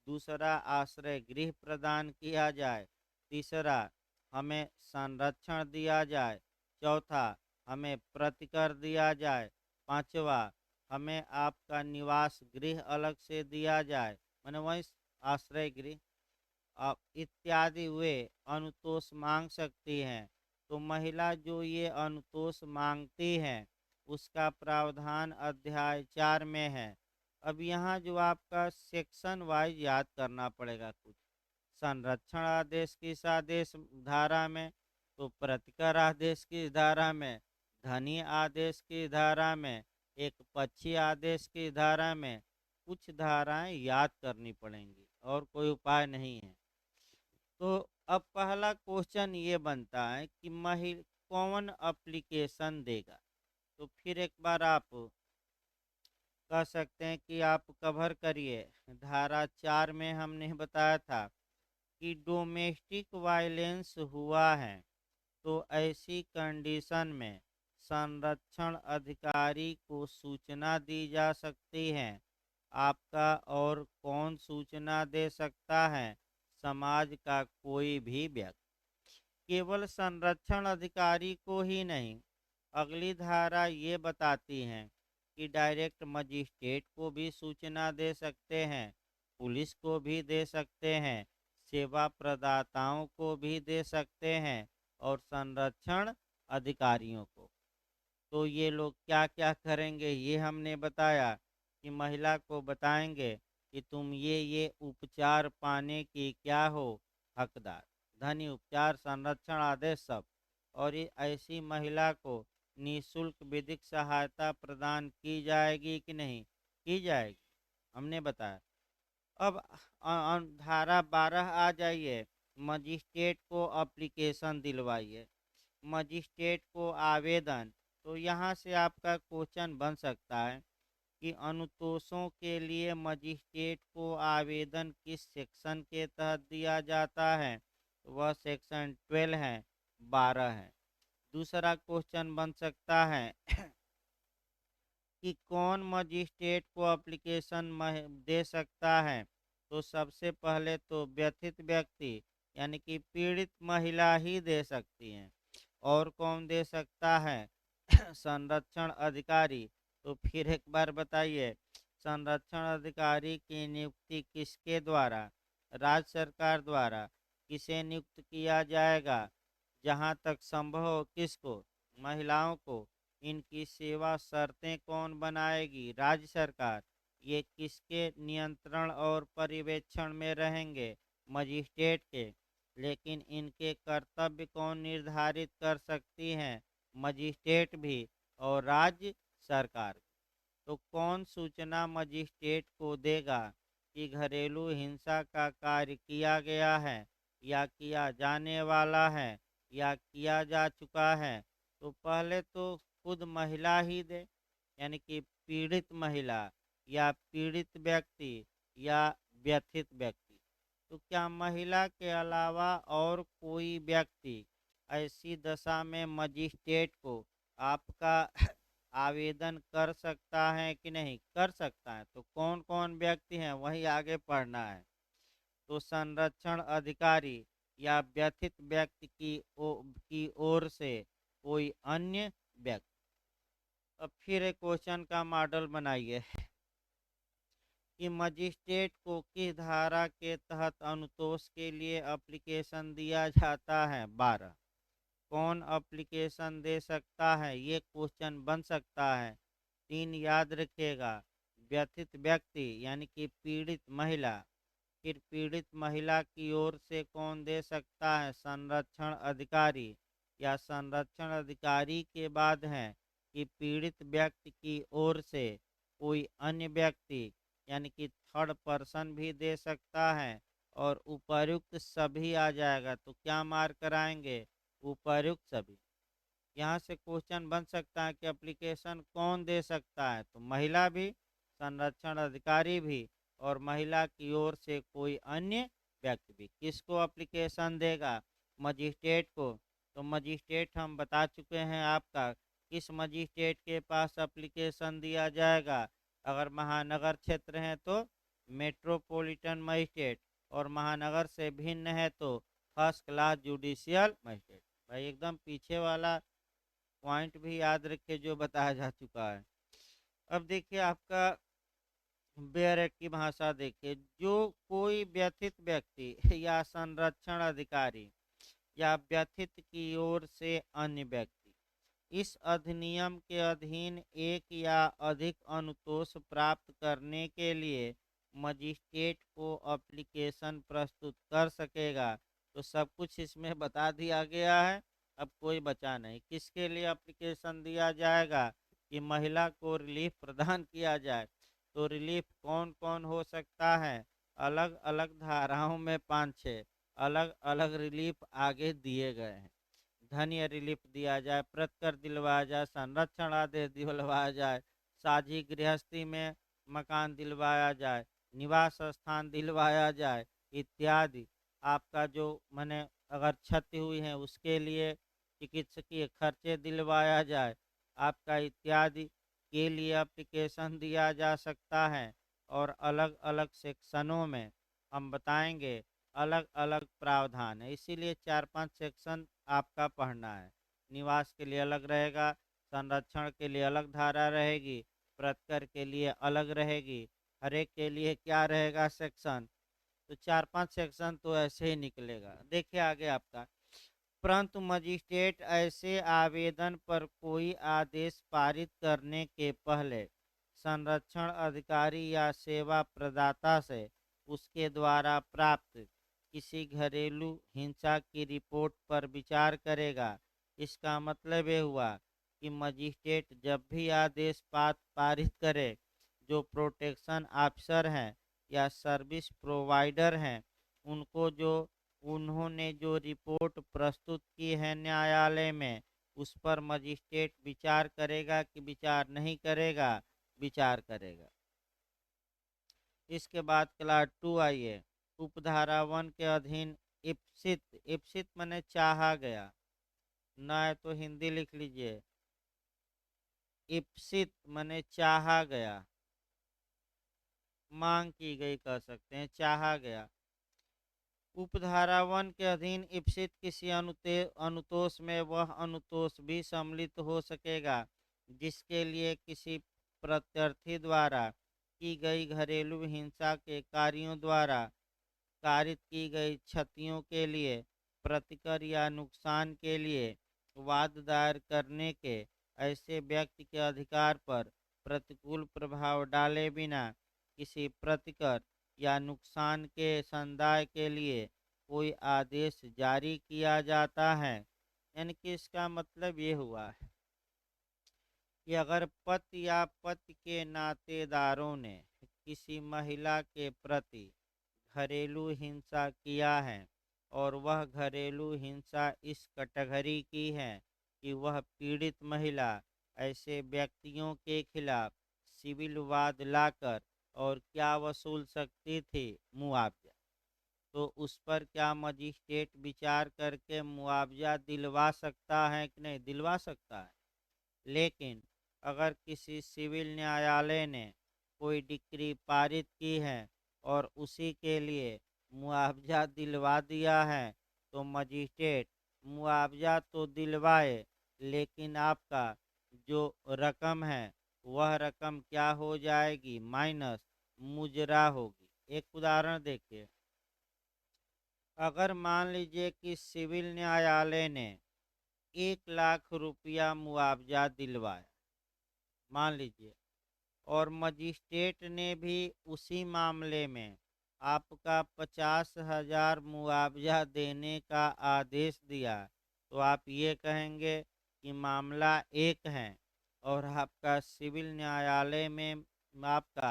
Speaker 1: दूसरा आश्रय गृह प्रदान किया जाए, तीसरा हमें संरक्षण दिया जाए, चौथा हमें प्रतिकर दिया जाए, पांचवा हमें आपका निवास गृह अलग से दिया जाए, मैंने वही आश्रय गृह इत्यादि वे अनुतोष मांग सकती हैं। तो महिला जो ये अनुतोष मांगती हैं उसका प्रावधान अध्याय 4 में है। अब यहाँ जो आपका सेक्शन वाइज याद करना पड़ेगा कुछ। संरक्षण आदेश किस आदेश धारा में? तो प्रतिकर आदेश की धारा में, धनी आदेश की धारा में, एक पक्षी आदेश की धारा में। कुछ धाराएं याद करनी पड़ेंगी और कोई उपाय नहीं है। तो अब पहला क्वेश्चन ये बनता है कि महिला कौन एप्लीकेशन देगा? तो फिर एक बार आप कह सकते हैं कि आप कवर करिए। धारा 4 में हमने बताया था कि डोमेस्टिक वायलेंस हुआ है तो ऐसी कंडीशन में संरक्षण अधिकारी को सूचना दी जा सकती है। आपका और कौन सूचना दे सकता है? समाज का कोई भी व्यक्ति। केवल संरक्षण अधिकारी को ही नहीं, अगली धारा ये बताती है कि डायरेक्ट मजिस्ट्रेट को भी सूचना दे सकते हैं, पुलिस को भी दे सकते हैं, सेवा प्रदाताओं को भी दे सकते हैं और संरक्षण अधिकारियों को। तो ये लोग क्या क्या करेंगे ये हमने बताया कि महिला को बताएंगे कि तुम ये उपचार पाने की क्या हो हकदार, धनी उपचार संरक्षण आदेश सब। और ये ऐसी महिला को निःशुल्क विधिक सहायता प्रदान की जाएगी कि नहीं की जाएगी, हमने बताया। अब धारा 12 आ जाइए। मजिस्ट्रेट को एप्लीकेशन दिलवाइए, मजिस्ट्रेट को आवेदन। तो यहाँ से आपका क्वेश्चन बन सकता है कि अनुतोषों के लिए मजिस्ट्रेट को आवेदन किस सेक्शन के तहत दिया जाता है? वह सेक्शन 12 है, 12 है। दूसरा क्वेश्चन बन सकता है कि कौन मजिस्ट्रेट को एप्लीकेशन दे सकता है? तो सबसे पहले तो व्यथित व्यक्ति यानी कि पीड़ित महिला ही दे सकती हैं। और कौन दे सकता है? संरक्षण अधिकारी। तो फिर एक बार बताइए, संरक्षण अधिकारी की नियुक्ति किसके द्वारा? राज्य सरकार द्वारा। किसे नियुक्त किया जाएगा? जहां तक संभव हो किसको? महिलाओं को। इनकी सेवा शर्तें कौन बनाएगी? राज्य सरकार। ये किसके नियंत्रण और पर्यवेक्षण में रहेंगे? मजिस्ट्रेट के। लेकिन इनके कर्तव्य कौन निर्धारित कर सकती हैं? मजिस्ट्रेट भी और राज्य सरकार। तो कौन सूचना मजिस्ट्रेट को देगा कि घरेलू हिंसा का कार्य किया गया है या किया जाने वाला है या किया जा चुका है? तो पहले तो खुद महिला ही दे, यानी कि पीड़ित महिला या पीड़ित व्यक्ति या व्यथित व्यक्ति। तो क्या महिला के अलावा और कोई व्यक्ति ऐसी दशा में मजिस्ट्रेट को आपका आवेदन कर सकता है कि नहीं कर सकता है? तो कौन कौन व्यक्ति हैं वही आगे पढ़ना है। तो संरक्षण अधिकारी या व्यथित व्यक्ति की ओर से कोई अन्य व्यक्ति। अब फिर एक क्वेश्चन का मॉडल बनाइए कि मजिस्ट्रेट को किस धारा के तहत अनुतोष के लिए एप्लीकेशन दिया जाता है? 12। कौन एप्लीकेशन दे सकता है? ये क्वेश्चन बन सकता है। 3 याद रखिएगा, व्यथित व्यक्ति यानी कि पीड़ित महिला। फिर पीड़ित महिला की ओर से कौन दे सकता है? संरक्षण अधिकारी। या संरक्षण अधिकारी के बाद है कि पीड़ित व्यक्ति की ओर से कोई अन्य व्यक्ति यानी कि थर्ड पर्सन भी दे सकता है और उपर्युक्त सभी आ जाएगा तो क्या मार्क कराएंगे, उपर्युक्त सभी। यहाँ से क्वेश्चन बन सकता है कि एप्लीकेशन कौन दे सकता है, तो महिला भी, संरक्षण अधिकारी भी, और महिला की ओर से कोई अन्य व्यक्ति भी। किसको एप्लीकेशन देगा, मजिस्ट्रेट को। तो मजिस्ट्रेट हम बता चुके हैं आपका, किस मजिस्ट्रेट के पास एप्लीकेशन दिया जाएगा। अगर महानगर क्षेत्र है तो मेट्रोपॉलिटन मजिस्ट्रेट, और महानगर से भिन्न है तो फर्स्ट क्लास जुडिशियल मजिस्ट्रेट। भाई एकदम पीछे वाला पॉइंट भी याद रखिए जो बताया जा चुका है। अब देखिए आपका बेयर एक्ट की भाषा देखिए, जो कोई व्यथित व्यक्ति या संरक्षण अधिकारी या व्यथित की ओर से अन्य व्यक्ति इस अधिनियम के अधीन एक या अधिक अनुतोष प्राप्त करने के लिए मजिस्ट्रेट को एप्लीकेशन प्रस्तुत कर सकेगा। तो सब कुछ इसमें बता दिया गया है, अब कोई बचा नहीं। किसके लिए एप्लीकेशन दिया जाएगा कि महिला को रिलीफ प्रदान किया जाए। तो रिलीफ कौन कौन हो सकता है, अलग अलग धाराओं में 5-6 अलग अलग रिलीफ आगे दिए गए हैं। धन्य रिलीफ दिया जाए, प्रतिकर दिलवाया जाए, संरक्षण आदेश दिलवाया जाए, साझी गृहस्थी में मकान दिलवाया जाए, निवास स्थान दिलवाया जाए इत्यादि। आपका जो मैंने अगर क्षति हुई है उसके लिए चिकित्सकीय खर्चे दिलवाया जाए आपका इत्यादि के लिए एप्लीकेशन दिया जा सकता है। और अलग अलग सेक्शनों में हम बताएंगे अलग अलग प्रावधान है, इसीलिए 4-5 सेक्शन आपका पढ़ना है। निवास के लिए अलग रहेगा, संरक्षण के लिए अलग धारा रहेगी, प्रतिकर के लिए अलग रहेगी, हर एक के लिए क्या रहेगा सेक्शन। तो 4-5 सेक्शन तो ऐसे ही निकलेगा। देखिए आगे आपका, परंतु मजिस्ट्रेट ऐसे आवेदन पर कोई आदेश पारित करने के पहले संरक्षण अधिकारी या सेवा प्रदाता से उसके द्वारा प्राप्त किसी घरेलू हिंसा की रिपोर्ट पर विचार करेगा। इसका मतलब ये हुआ कि मजिस्ट्रेट जब भी आदेश पारित करे, जो प्रोटेक्शन ऑफिसर हैं या सर्विस प्रोवाइडर हैं, उनको जो उन्होंने जो रिपोर्ट प्रस्तुत की है न्यायालय में, उस पर मजिस्ट्रेट विचार करेगा कि विचार नहीं करेगा, विचार करेगा। इसके बाद क्लास 2 आइए, उपधारा 1 के अधीन इप्सित, इप्सित माने चाहा गया, ना है तो हिंदी लिख लीजिए, इप्सित माने चाहा गया, मांग की गई कह सकते हैं, चाहा गया। उपधारा 1 के अधीन इप्सित किसी अनुतोष में वह अनुतोष भी सम्मिलित हो सकेगा जिसके लिए किसी प्रत्यर्थी द्वारा की गई घरेलू हिंसा के कार्यों द्वारा कारित की गई क्षतियों के लिए प्रतिकर या नुकसान के लिए वाद दायर करने के ऐसे व्यक्ति के अधिकार पर प्रतिकूल प्रभाव डाले बिना किसी प्रतिकर या नुकसान के संदाय के लिए कोई आदेश जारी किया जाता है। यानी कि इसका मतलब ये हुआ है कि अगर पति या पति के नातेदारों ने किसी महिला के प्रति घरेलू हिंसा किया है और वह घरेलू हिंसा इस कैटेगरी की है कि वह पीड़ित महिला ऐसे व्यक्तियों के खिलाफ सिविल वाद लाकर और क्या वसूल सकती थी, मुआवजा। तो उस पर क्या मजिस्ट्रेट विचार करके मुआवजा दिलवा सकता है कि नहीं, दिलवा सकता है। लेकिन अगर किसी सिविल न्यायालय ने कोई डिक्री पारित की है और उसी के लिए मुआवजा दिलवा दिया है तो मजिस्ट्रेट मुआवजा तो दिलवाए, लेकिन आपका जो रकम है वह रकम क्या हो जाएगी, माइनस, मुजरा होगी। एक उदाहरण देखिए, अगर मान लीजिए कि सिविल न्यायालय ने 1 लाख रुपया मुआवजा दिलवाया, मान लीजिए, और मजिस्ट्रेट ने भी उसी मामले में आपका 50,000 मुआवजा देने का आदेश दिया, तो आप ये कहेंगे कि मामला एक है और आपका सिविल न्यायालय में आपका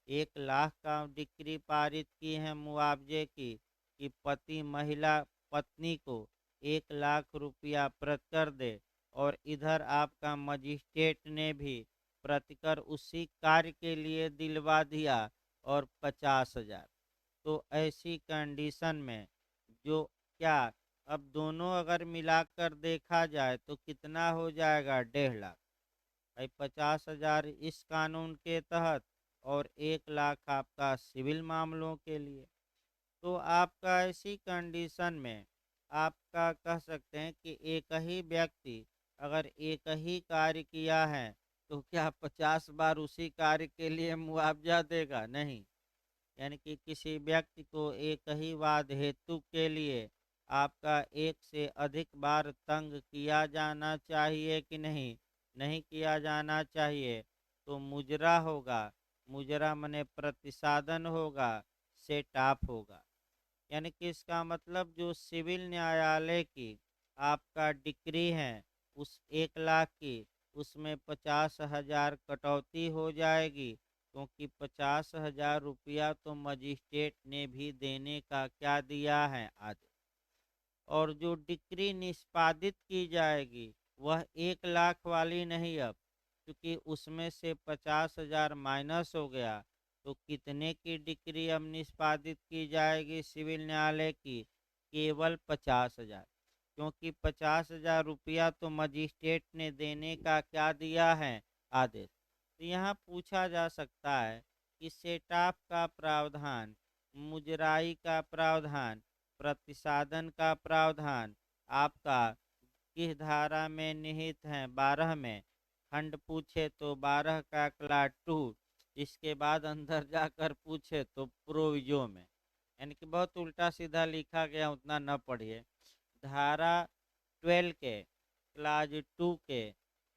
Speaker 1: 1 लाख का डिक्री पारित की है मुआवजे की, कि पति महिला पत्नी को 1 लाख रुपया प्रतिकर दे, और इधर आपका मजिस्ट्रेट ने भी प्रतिकर उसी कार्य के लिए दिलवा दिया और 50,000। तो ऐसी कंडीशन में जो क्या, अब दोनों अगर मिलाकर देखा जाए तो कितना हो जाएगा, 1.5 लाख। भाई 50,000 इस कानून के तहत और 1 लाख आपका सिविल मामलों के लिए। तो आपका ऐसी कंडीशन में आपका कह सकते हैं कि एक ही व्यक्ति अगर एक ही कार्य किया है तो क्या 50 बार उसी कार्य के लिए मुआवजा देगा? नहीं। यानी कि किसी व्यक्ति को एक ही वाद हेतु के लिए आपका एक से अधिक बार तंग किया जाना चाहिए कि नहीं? नहीं किया जाना चाहिए। तो मुजरा होगा, मुजरा मने प्रतिसादन होगा, सेट ऑफ होगा। यानी कि इसका मतलब जो सिविल न्यायालय की आपका डिक्री है उस 1 लाख की, उसमें 50,000 कटौती हो जाएगी, क्योंकि 50,000 रुपया तो मजिस्ट्रेट ने भी देने का क्या दिया है, आदेश। और जो डिक्री निष्पादित की जाएगी वह 1 लाख वाली नहीं, अब क्योंकि उसमें से 50,000 माइनस हो गया, तो कितने की डिक्री अब निष्पादित की जाएगी सिविल न्यायालय की? केवल 50,000, क्योंकि 50,000 रुपया तो मजिस्ट्रेट ने देने का क्या दिया है, आदेश। तो यहाँ पूछा जा सकता है कि सेटाफ का प्रावधान, मुजराई का प्रावधान, प्रतिसादन का प्रावधान आपका किस धारा में निहित है? 12 में। खंड पूछे तो 12 का क्ला 2, इसके बाद अंदर जाकर पूछे तो प्रोविजो में। यानी कि बहुत उल्टा सीधा लिखा गया, उतना न पढ़िए। धारा 12 के क्लाज 2 के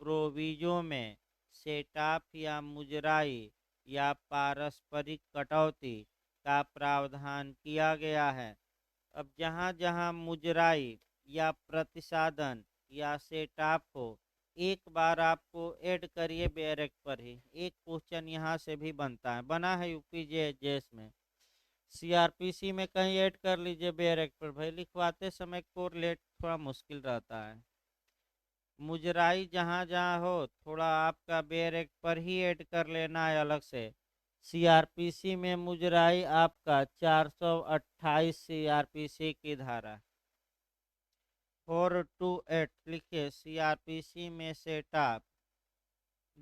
Speaker 1: प्रोविजो में सेटाफ या मुजराई या पारस्परिक कटौती का प्रावधान किया गया है। अब जहाँ जहाँ मुजराई या प्रतिसादन या सेटअप हो, एक बार आपको ऐड करिए बैरक पर ही। एक क्वेश्चन यहाँ से भी बनता है, बना है यूपी जेएस में, सीआरपीसी में कहीं ऐड कर लीजिए बैरक पर। भाई लिखवाते समय कोरिलेट थोड़ा मुश्किल रहता है। मुजराई जहाँ जहाँ हो थोड़ा आपका बैरक पर ही ऐड कर लेना है अलग से। सीआरपीसी में मुजराई आपका 428 सीआरपीसी की धारा 428 लिखिए। सीआरपीसी में सेटअप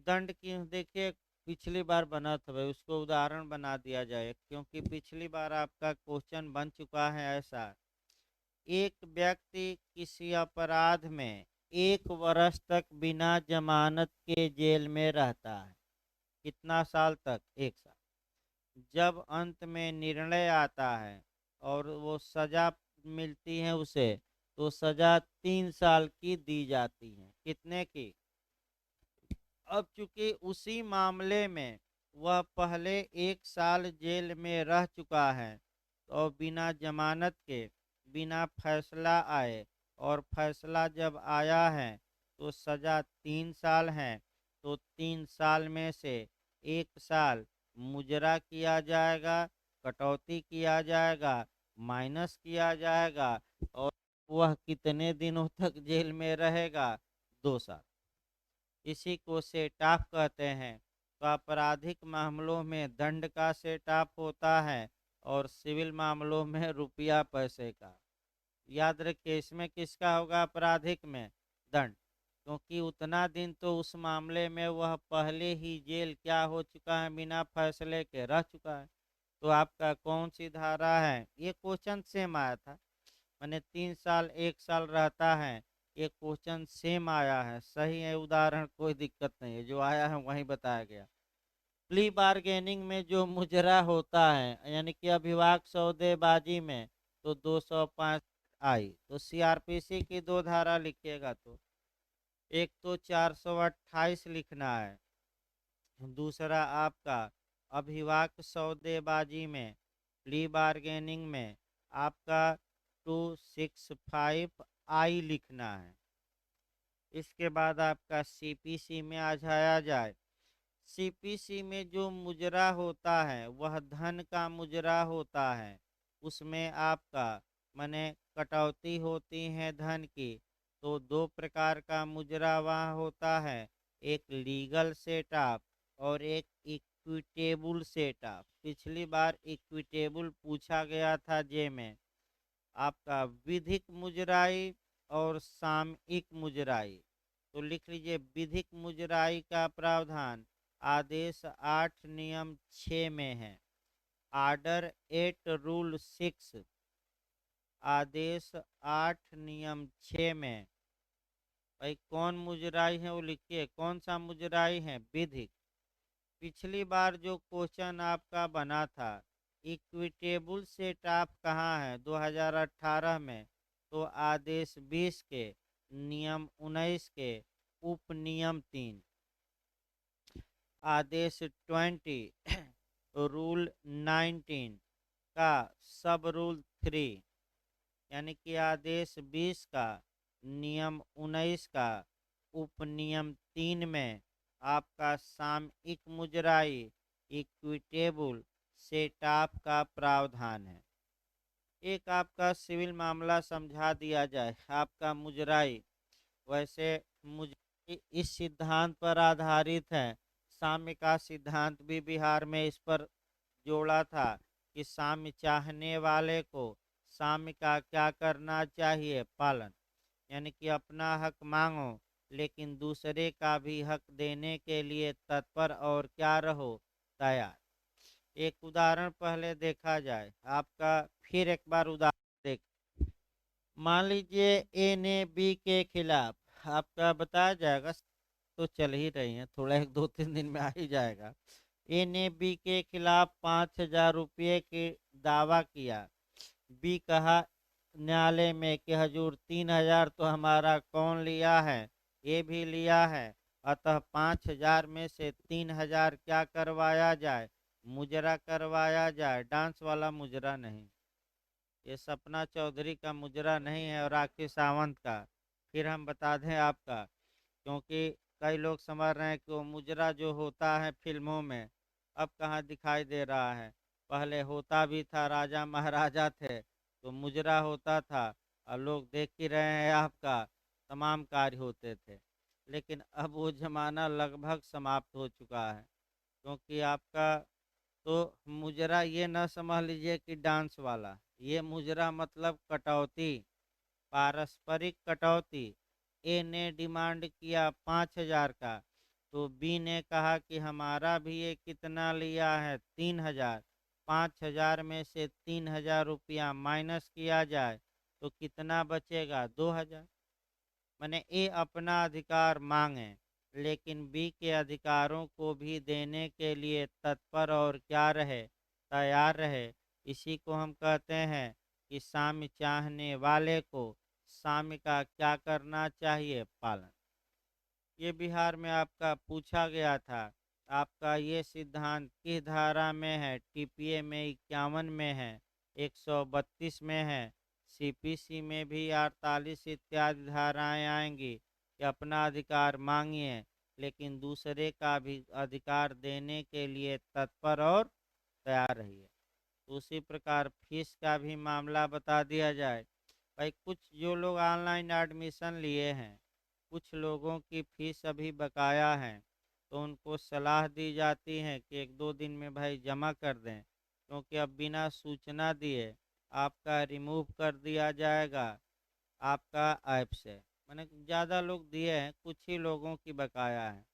Speaker 1: दंड की देखिए, पिछली बार बना था भाई, उसको उदाहरण बना दिया जाए, क्योंकि पिछली बार आपका क्वेश्चन बन चुका है ऐसा। एक व्यक्ति किसी अपराध में 1 वर्ष तक बिना जमानत के जेल में रहता है। कितना साल तक? 1 साल। जब अंत में निर्णय आता है और वो सजा मिलती है उसे, तो सजा 3 साल की दी जाती है। कितने की? अब चूंकि उसी मामले में वह पहले 1 साल जेल में रह चुका है, तो बिना जमानत के, बिना फैसला आए, और फैसला जब आया है तो सजा 3 साल है, तो 3 साल में से 1 साल मुजरा किया जाएगा, कटौती किया जाएगा, माइनस किया जाएगा, और वह कितने दिनों तक जेल में रहेगा? 2 साल। इसी को सेट ऑफ कहते हैं। तो आपराधिक मामलों में दंड का सेट ऑफ होता है और सिविल मामलों में रुपया पैसे का। याद रखिए, इसमें किसका होगा? आपराधिक में दंड, क्योंकि उतना दिन तो उस मामले में वह पहले ही जेल क्या हो चुका है, बिना फैसले के रह चुका है। तो आपका कौन सी धारा है? ये क्वेश्चन सेम आया था, मैंने 3 साल 1 साल रहता है, ये क्वेश्चन सेम आया है, सही है उदाहरण, कोई दिक्कत नहीं है, जो आया है वही बताया गया। प्ली बार्गेनिंग में जो मुजरा होता है, यानी कि अभिभाग सौदेबाजी में, तो 205 आई। तो सीआरपीसी की 2 धारा लिखिएगा, तो एक तो 428 लिखना है, दूसरा आपका अभिवाक सौदेबाजी में, प्ली बार्गेनिंग में आपका 265 आई लिखना है। इसके बाद आपका सीपीसी में आ जाया जाए। सीपीसी में जो मुजरा होता है वह धन का मुजरा होता है। उसमें आपका माने कटौती होती है धन की। तो दो प्रकार का मुजरा वहाँ होता है, एक लीगल सेटअप और एक इक्विटेबल सेटअप। पिछली बार इक्विटेबल पूछा गया था जे में। आपका विधिक मुजराई और सामयिक मुजराई। तो लिख लीजिए विधिक मुजराई का प्रावधान आदेश 8 नियम 6 में है। आर्डर 8 रूल 6 आदेश 8 नियम 6 में भाई कौन मुजराई है वो लिखिए। कौन सा मुजराई है? विधिक। पिछली बार जो क्वेश्चन आपका बना था इक्विटेबल सेट आप कहाँ है 2018 में, तो आदेश 20 के नियम 19 के उपनियम 3, आदेश 20 रूल 19 का सब रूल 3, यानी कि आदेश 20 का नियम 19 का उपनियम 3 में आपका सामयिक मुजराई इक्विटेबल सेटअप का प्रावधान है। एक आपका सिविल मामला समझा दिया जाए। आपका मुजराई वैसे मुजराई इस सिद्धांत पर आधारित है। साम्य का सिद्धांत भी बिहार में इस पर जोड़ा था कि साम्य चाहने वाले को साम्य का क्या करना चाहिए? पालन। यानी कि अपना हक मांगो लेकिन दूसरे का भी हक देने के लिए तत्पर और क्या रहो? तैयार। एक उदाहरण पहले देखा जाए। आपका फिर एक बार उदाहरण देख। मान लीजिए ए ने बी के खिलाफ आपका बताया जाएगा, तो चल ही रही है, थोड़ा एक दो तीन दिन में आ ही जाएगा। ए ने बी के खिलाफ 5,000 रुपये के दावा किया। बी कहा न्यायालय में कि हजूर 3,000 तो हमारा कौन लिया है? ये भी लिया है। अतः 5,000 में से 3,000 क्या करवाया जाए? मुजरा करवाया जाए। डांस वाला मुजरा नहीं, ये सपना चौधरी का मुजरा नहीं है और राखी सावंत का। फिर हम बता दें आपका, क्योंकि कई लोग समझ रहे हैं कि वो मुजरा जो होता है फिल्मों में अब कहाँ दिखाई दे रहा है। पहले होता भी था, राजा महाराजा थे तो मुजरा होता था और लोग देख ही रहे हैं आपका तमाम कार्य होते थे। लेकिन अब वो ज़माना लगभग समाप्त हो चुका है। क्योंकि आपका तो मुजरा ये न समझ लीजिए कि डांस वाला, ये मुजरा मतलब कटौती, पारस्परिक कटौती। ए ने डिमांड किया 5,000 का, तो बी ने कहा कि हमारा भी ये कितना लिया है? 3,000। 5,000 में से 3,000 रुपया माइनस किया जाए तो कितना बचेगा? 2,000। मैंने ए अपना अधिकार मांगे लेकिन बी के अधिकारों को भी देने के लिए तत्पर और क्या रहे? तैयार रहे। इसी को हम कहते हैं कि साम्य चाहने वाले को साम्य का क्या करना चाहिए? पालन। ये बिहार में आपका पूछा गया था। आपका ये सिद्धांत किस धारा में है? टीपीए में 51 में है, 132 में है, सीपीसी में भी 48 इत्यादि धाराएं आएंगी कि अपना अधिकार मांगिए लेकिन दूसरे का भी अधिकार देने के लिए तत्पर और तैयार रहिए। तो उसी प्रकार फीस का भी मामला बता दिया जाए। भाई कुछ जो लोग ऑनलाइन एडमिशन लिए हैं, कुछ लोगों की फीस अभी बकाया है, तो उनको सलाह दी जाती है कि एक दो दिन में भाई जमा कर दें, क्योंकि अब बिना सूचना दिए आपका रिमूव कर दिया जाएगा आपका ऐप से। मैंने ज़्यादा लोग दिए हैं, कुछ ही लोगों की बकाया है,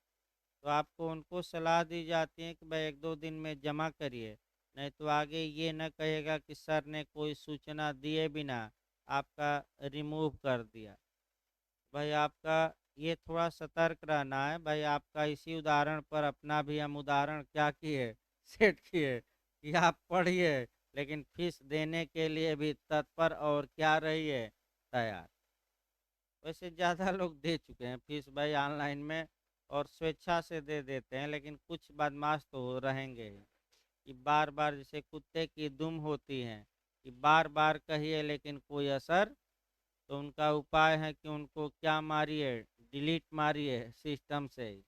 Speaker 1: तो आपको उनको सलाह दी जाती है कि भाई एक दो दिन में जमा करिए, नहीं तो आगे ये न कहेगा कि सर ने कोई सूचना दिए बिना आपका रिमूव कर दिया। भाई आपका ये थोड़ा सतर्क रहना है। भाई आपका इसी उदाहरण पर अपना भी हम उदाहरण क्या किए सेट किए कि आप पढ़िए लेकिन फीस देने के लिए भी तत्पर और क्या रहिए? तैयार। वैसे ज़्यादा लोग दे चुके हैं फीस भाई ऑनलाइन में और स्वेच्छा से दे देते हैं, लेकिन कुछ बदमाश तो रहेंगे ही कि बार बार जैसे कुत्ते की दुम होती हैं कि बार बार कहिए लेकिन कोई असर तो उनका उपाय है कि उनको क्या मारिए, डिलीट मारिए सिस्टम से ही।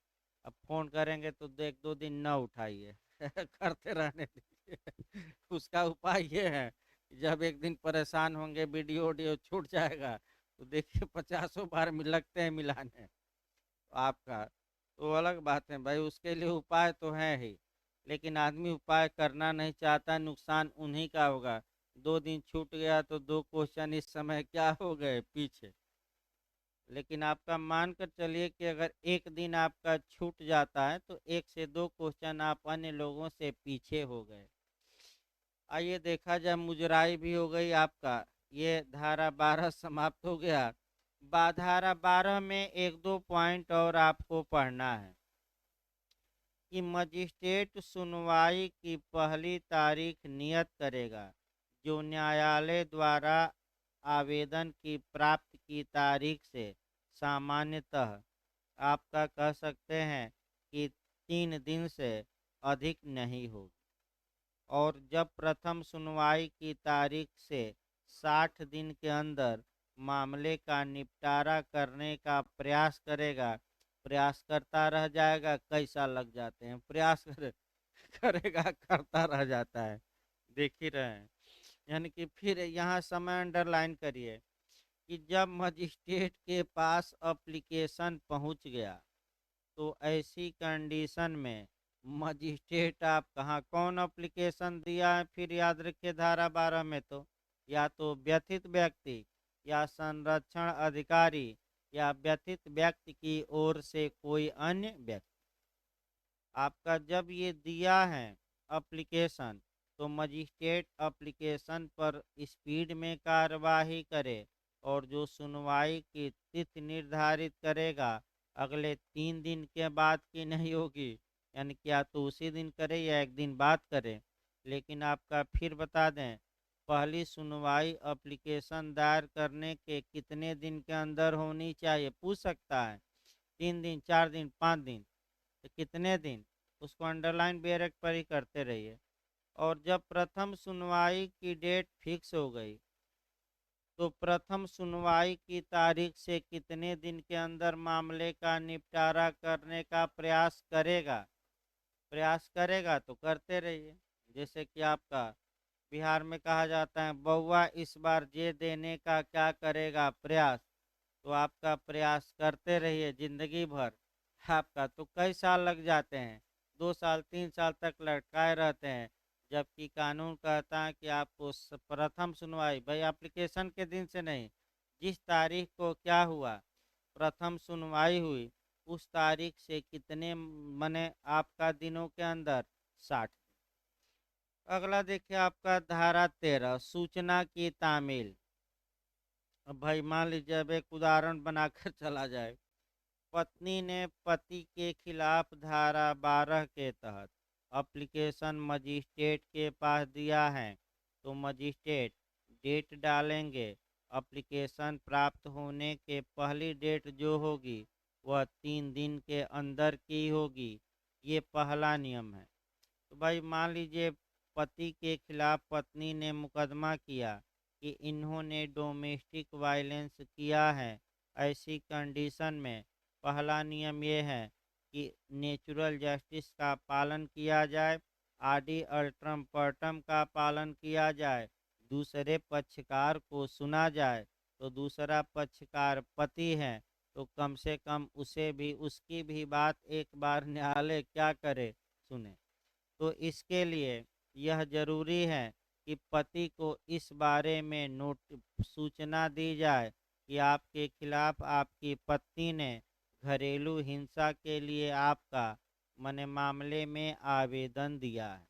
Speaker 1: अब फ़ोन करेंगे तो 1-2 दिन न उठाइए करते रहने दीजिए उसका उपाय ये है कि जब एक दिन परेशान होंगे, वीडियो ऑडियो छूट जाएगा, तो देखिए 50 बार लगते हैं मिलाने आपका। तो अलग बात है भाई, उसके लिए उपाय तो है ही, लेकिन आदमी उपाय करना नहीं चाहता, नुकसान उन्हीं का होगा। 2 दिन छूट गया तो 2 क्वेश्चन इस समय क्या हो गए पीछे। लेकिन आपका मान कर चलिए कि अगर एक दिन आपका छूट जाता है तो 1 से 2 क्वेश्चन आप अन्य लोगों से पीछे हो गए। आइए देखा जाए, मुजराई भी हो गई आपका, ये धारा 12 समाप्त हो गया। धारा 12 में 1-2 पॉइंट और आपको पढ़ना है कि मजिस्ट्रेट सुनवाई की पहली तारीख नियत करेगा जो न्यायालय द्वारा आवेदन की प्राप्त की तारीख से सामान्यतः आपका कह सकते हैं कि 3 दिन से अधिक नहीं होगी, और जब प्रथम सुनवाई की तारीख से 60 दिन के अंदर मामले का निपटारा करने का प्रयास करेगा। प्रयास करता रह जाएगा, कैसा लग जाते हैं प्रयास करेगा करता रह जाता है, देख ही रहे हैं। यानी कि फिर यहाँ समय अंडरलाइन करिए कि जब मजिस्ट्रेट के पास एप्लीकेशन पहुँच गया तो ऐसी कंडीशन में मजिस्ट्रेट आप कहाँ कौन एप्लीकेशन दिया है, फिर याद रखिए धारा 12 में तो या तो व्यथित व्यक्ति या संरक्षण अधिकारी या व्यथित व्यक्ति की ओर से कोई अन्य व्यक्ति। आपका जब ये दिया है एप्लीकेशन, तो मजिस्ट्रेट एप्लीकेशन पर स्पीड में कार्यवाही करे और जो सुनवाई की तिथि निर्धारित करेगा अगले 3 दिन के बाद की नहीं होगी, यानी कि या तो उसी दिन करे या एक दिन बाद करे। लेकिन आपका फिर बता दें, पहली सुनवाई एप्लीकेशन दायर करने के कितने दिन के अंदर होनी चाहिए, पूछ सकता है। 3 दिन, 4 दिन, 5 दिन, तो कितने दिन, उसको अंडरलाइन बेरेक्ट पर ही करते रहिए। और जब प्रथम सुनवाई की डेट फिक्स हो गई तो प्रथम सुनवाई की तारीख से कितने दिन के अंदर मामले का निपटारा करने का प्रयास करेगा तो करते रहिए। जैसे कि आपका बिहार में कहा जाता है, बउआ इस बार जे देने का क्या करेगा प्रयास, तो आपका प्रयास करते रहिए जिंदगी भर। आपका तो कई साल लग जाते हैं, 2 साल 3 साल तक लटकाए रहते हैं, जबकि कानून कहता है कि आपको प्रथम सुनवाई भाई एप्लीकेशन के दिन से नहीं, जिस तारीख को क्या हुआ प्रथम सुनवाई हुई उस तारीख से कितने मने आपका दिनों के अंदर 60। अगला देखिए आपका धारा 13 सूचना की तामील। अब भाई मान लीजिए, अब एक उदाहरण बनाकर चला जाए, पत्नी ने पति के खिलाफ धारा 12 के तहत एप्लीकेशन मजिस्ट्रेट के पास दिया है, तो मजिस्ट्रेट डेट डालेंगे। एप्लीकेशन प्राप्त होने के पहली डेट जो होगी वह 3 दिन के अंदर की होगी, ये पहला नियम है। तो भाई मान लीजिए पति के खिलाफ पत्नी ने मुकदमा किया कि इन्होंने डोमेस्टिक वायलेंस किया है। ऐसी कंडीशन में पहला नियम ये है कि नेचुरल जस्टिस का पालन किया जाए, आडि अल्ट्रम पर्टम का पालन किया जाए, दूसरे पक्षकार को सुना जाए। तो दूसरा पक्षकार पति है तो कम से कम उसे भी उसकी भी बात एक बार न्यायालय क्या करे, सुने। तो इसके लिए यह जरूरी है कि पति को इस बारे में सूचना दी जाए कि आपके खिलाफ आपकी पत्नी ने घरेलू हिंसा के लिए आपका मने मामले में आवेदन दिया है।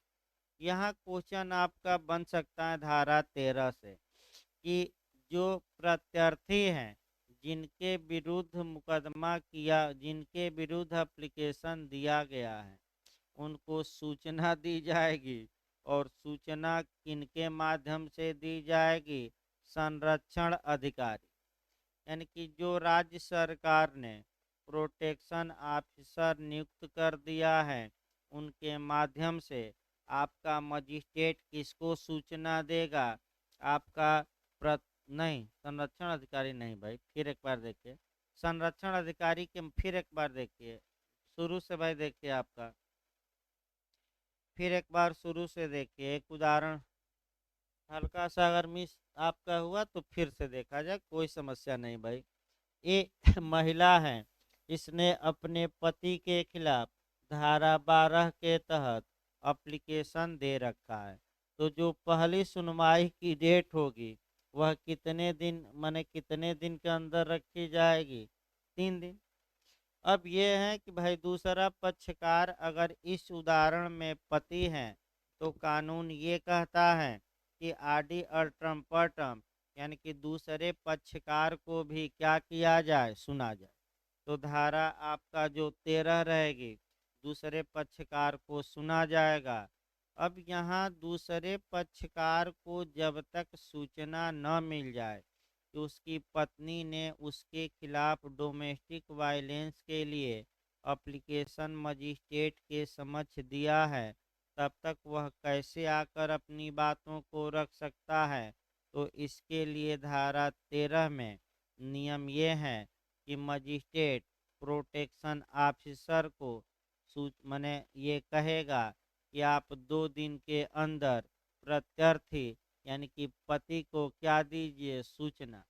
Speaker 1: यहाँ क्वेश्चन आपका बन सकता है धारा 13 से कि जो प्रत्यर्थी हैं जिनके विरुद्ध मुकदमा किया, जिनके विरुद्ध एप्लीकेशन दिया गया है, उनको सूचना दी जाएगी। और सूचना किनके माध्यम से दी जाएगी, संरक्षण अधिकारी, यानी कि जो राज्य सरकार ने प्रोटेक्शन ऑफिसर नियुक्त कर दिया है, उनके माध्यम से आपका मजिस्ट्रेट किसको सूचना देगा, आपका नहीं, संरक्षण अधिकारी नहीं भाई, फिर एक बार देखिए। संरक्षण अधिकारी के फिर एक बार देखिए, शुरू से भाई देखिए आपका, फिर एक बार शुरू से देखिए। एक उदाहरण हल्का सा अगर मिस आपका हुआ तो फिर से देखा जाए, कोई समस्या नहीं भाई। ये महिला है, इसने अपने पति के खिलाफ धारा 12 के तहत एप्लीकेशन दे रखा है। तो जो पहली सुनवाई की डेट होगी वह कितने दिन, माने कितने दिन के अंदर रखी जाएगी? 3 दिन। अब ये है कि भाई दूसरा पक्षकार अगर इस उदाहरण में पति है तो कानून ये कहता है कि आडी अल्ट्रम पर्टम, यानी कि दूसरे पक्षकार को भी क्या किया जाए, सुना जाए। तो धारा आपका जो 13 रहेगी, दूसरे पक्षकार को सुना जाएगा। अब यहाँ दूसरे पक्षकार को जब तक सूचना न मिल जाए कि उसकी पत्नी ने उसके खिलाफ डोमेस्टिक वायलेंस के लिए एप्लीकेशन मजिस्ट्रेट के समक्ष दिया है, तब तक वह कैसे आकर अपनी बातों को रख सकता है? तो इसके लिए धारा 13 में नियम ये है कि मजिस्ट्रेट प्रोटेक्शन ऑफिसर को मने ये कहेगा कि आप 2 दिन के अंदर प्रत्यर्थी यानी कि पति को क्या दीजिए, सूचना।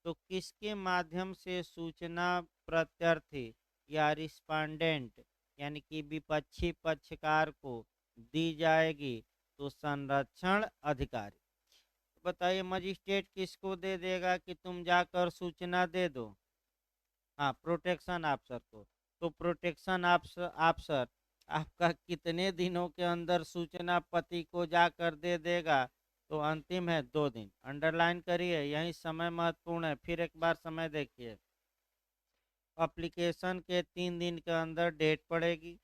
Speaker 1: तो किसके माध्यम से सूचना प्रत्यर्थी या रिस्पांडेंट यानी कि विपक्षी पक्षकार को दी जाएगी? तो संरक्षण अधिकारी। बताइए मजिस्ट्रेट किसको दे देगा कि तुम जाकर सूचना दे दो? हाँ, प्रोटेक्शन अफसर को। तो प्रोटेक्शन अफसर आपका कितने दिनों के अंदर सूचना पति को जाकर दे देगा? तो अंतिम है 2 दिन। अंडरलाइन करिए, यही समय महत्वपूर्ण है। फिर एक बार समय देखिए, एप्लीकेशन के 3 दिन के अंदर डेट पड़ेगी,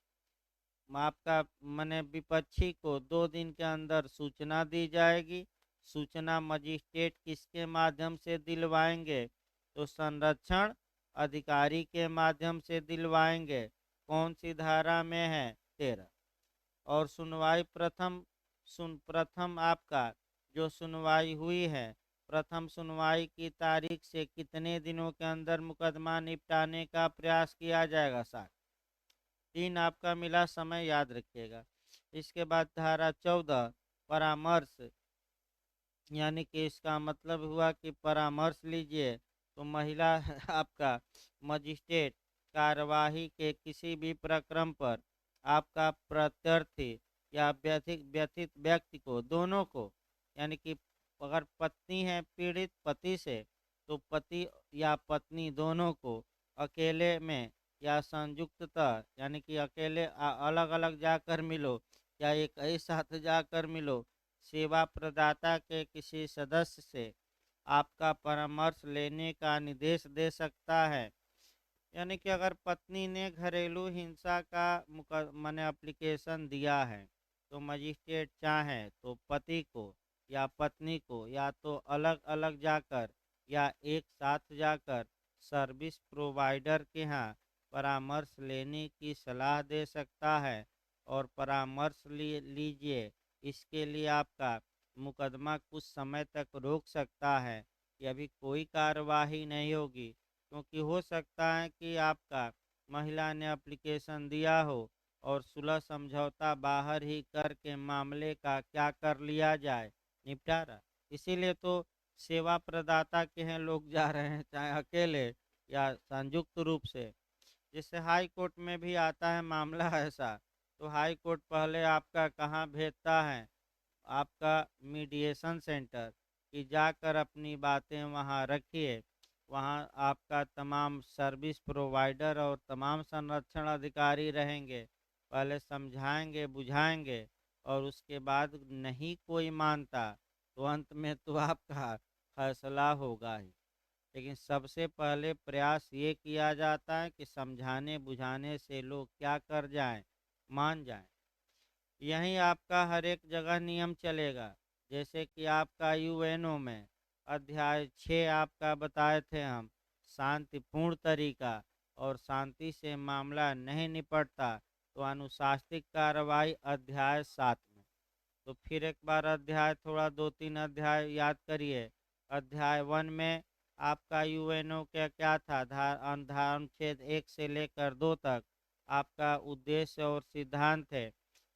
Speaker 1: आपका मने विपक्षी को 2 दिन के अंदर सूचना दी जाएगी। सूचना मजिस्ट्रेट किसके माध्यम से दिलवाएंगे? तो संरक्षण अधिकारी के माध्यम से दिलवाएंगे। कौन सी धारा में है? 13। और सुनवाई प्रथम आपका जो सुनवाई हुई है, प्रथम सुनवाई की तारीख से कितने दिनों के अंदर मुकदमा निपटाने का प्रयास किया जाएगा? 60। 3 आपका मिला समय, याद रखिएगा। इसके बाद धारा 14 परामर्श, यानी कि इसका मतलब हुआ कि परामर्श लीजिए। तो महिला आपका मजिस्ट्रेट कार्यवाही के किसी भी प्रक्रम पर आपका प्रत्यर्थी या व्यथित व्यथित व्यक्ति को, दोनों को, यानी कि अगर पत्नी है पीड़ित पति से, तो पति या पत्नी दोनों को अकेले में या संयुक्ततः, यानी कि अकेले अलग अलग जाकर मिलो या एक ही साथ जाकर मिलो, सेवा प्रदाता के किसी सदस्य से आपका परामर्श लेने का निर्देश दे सकता है। यानी कि अगर पत्नी ने घरेलू हिंसा का माने एप्लीकेशन दिया है, तो मजिस्ट्रेट चाहे तो पति को या पत्नी को या तो अलग अलग जाकर या एक साथ जाकर सर्विस प्रोवाइडर के यहाँ परामर्श लेने की सलाह दे सकता है। और परामर्श लीजिए, इसके लिए आपका मुकदमा कुछ समय तक रोक सकता है कि अभी कोई कार्यवाही नहीं होगी, क्योंकि हो सकता है कि आपका महिला ने एप्लीकेशन दिया हो और सुलह समझौता बाहर ही करके मामले का क्या कर लिया जाए, निपटारा। इसीलिए तो सेवा प्रदाता के हैं लोग जा रहे हैं, चाहे अकेले या संयुक्त रूप से। जैसे हाई कोर्ट में भी आता है मामला ऐसा, तो हाई कोर्ट पहले आपका कहाँ भेजता है? आपका मीडिएशन सेंटर, कि जाकर अपनी बातें वहाँ रखिए। वहाँ आपका तमाम सर्विस प्रोवाइडर और तमाम संरक्षण अधिकारी रहेंगे, पहले समझाएंगे बुझाएंगे, और उसके बाद नहीं कोई मानता तो अंत में तो आपका फैसला होगा ही। लेकिन सबसे पहले प्रयास ये किया जाता है कि समझाने बुझाने से लोग क्या कर जाएं, मान जाएं। यही आपका हर एक जगह नियम चलेगा। जैसे कि आपका यूएनओ में अध्याय 6 आपका बताए थे हम, शांतिपूर्ण तरीका, और शांति से मामला नहीं निपटता तो अनुशासनिक कार्रवाई अध्याय 7 में। तो फिर एक बार अध्याय थोड़ा 2-3 अध्याय याद करिए। अध्याय 1 में आपका यूएनओ का क्या था, अनुच्छेद 1 से लेकर 2 तक आपका उद्देश्य और सिद्धांत है।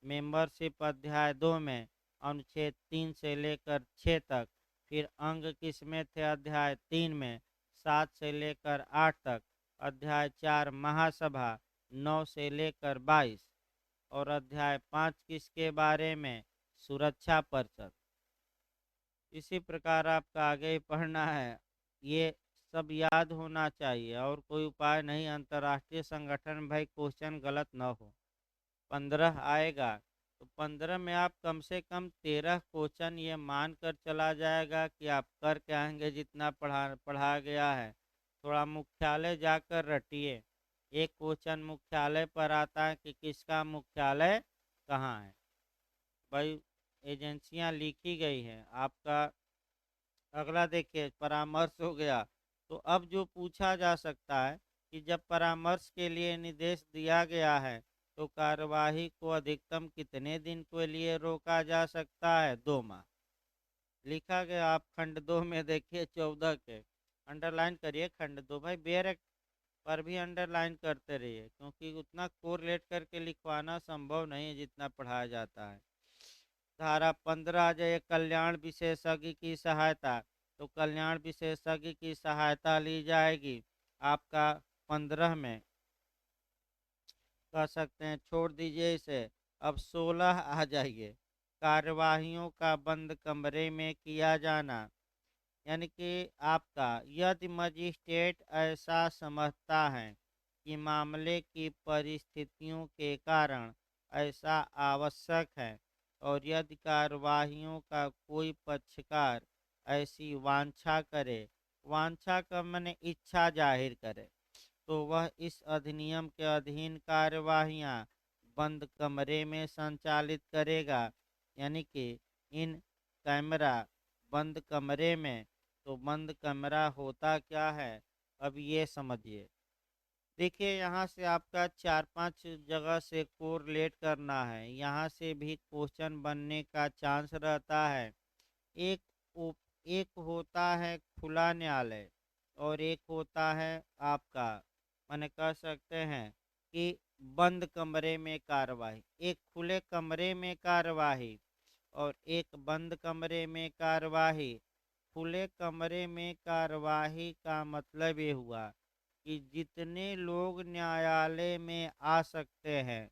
Speaker 1: मेंबरशिप अध्याय 2 में अनुच्छेद 3 से लेकर 6 तक। फिर अंग किसमें थे अध्याय 3 में 7 से लेकर 8 तक। अध्याय 4 महासभा 9 से लेकर 22। और अध्याय 5 किसके बारे में, सुरक्षा परिषद। इसी प्रकार आपका आगे ही पढ़ना है, ये सब याद होना चाहिए और कोई उपाय नहीं। अंतर्राष्ट्रीय संगठन भाई क्वेश्चन गलत न हो। 15 आएगा तो 15 में आप कम से कम 13 क्वेश्चन ये मान कर चला जाएगा कि आप कर के आएंगे जितना पढ़ा गया है। थोड़ा मुख्यालय जाकर रटिए। एक क्वेश्चन मुख्यालय पर आता है कि किसका मुख्यालय कहाँ है। भाई एजेंसियां लिखी गई हैं आपका। अगला देखिए, परामर्श हो गया। तो अब जो पूछा जा सकता है कि जब परामर्श के लिए निर्देश दिया गया है तो कार्यवाही को अधिकतम कितने दिन के लिए रोका जा सकता है, 2 माह। लिखा गया, आप खंड 2 में देखिए 14 के अंडरलाइन करिए। खंड 2 भाई बेयर एक्ट पर भी अंडरलाइन करते रहिए, क्योंकि उतना कोरिलेट करके लिखवाना संभव नहीं है जितना पढ़ाया जाता है। धारा 15 आ जाए, कल्याण विशेषज्ञ की सहायता। तो कल्याण विशेषज्ञ की सहायता ली जाएगी आपका 15 में। कह सकते हैं छोड़ दीजिए इसे। अब 16 आ जाइए, कार्यवाहियों का बंद कमरे में किया जाना। यानी कि आपका यदि मजिस्ट्रेट ऐसा समझता है कि मामले की परिस्थितियों के कारण ऐसा आवश्यक है और यदि कार्यवाहियों का कोई पक्षकार ऐसी वांछा करे, वांछा का माने इच्छा जाहिर करे, तो वह इस अधिनियम के अधीन कार्यवाहियां बंद कमरे में संचालित करेगा। यानी कि इन कैमरा, बंद कमरे में। तो बंद कमरा होता क्या है, अब ये समझिए। देखिए यहाँ से आपका 4-5 जगह से कोरिलेट करना है, यहाँ से भी क्वेश्चन बनने का चांस रहता है। एक एक होता है खुला न्यायालय और एक होता है आपका, मैंने कह सकते हैं कि बंद कमरे में कार्यवाही। एक खुले कमरे में कार्यवाही और एक बंद कमरे में कार्यवाही। खुले कमरे में कार्यवाही का मतलब ये हुआ कि जितने लोग न्यायालय में आ सकते हैं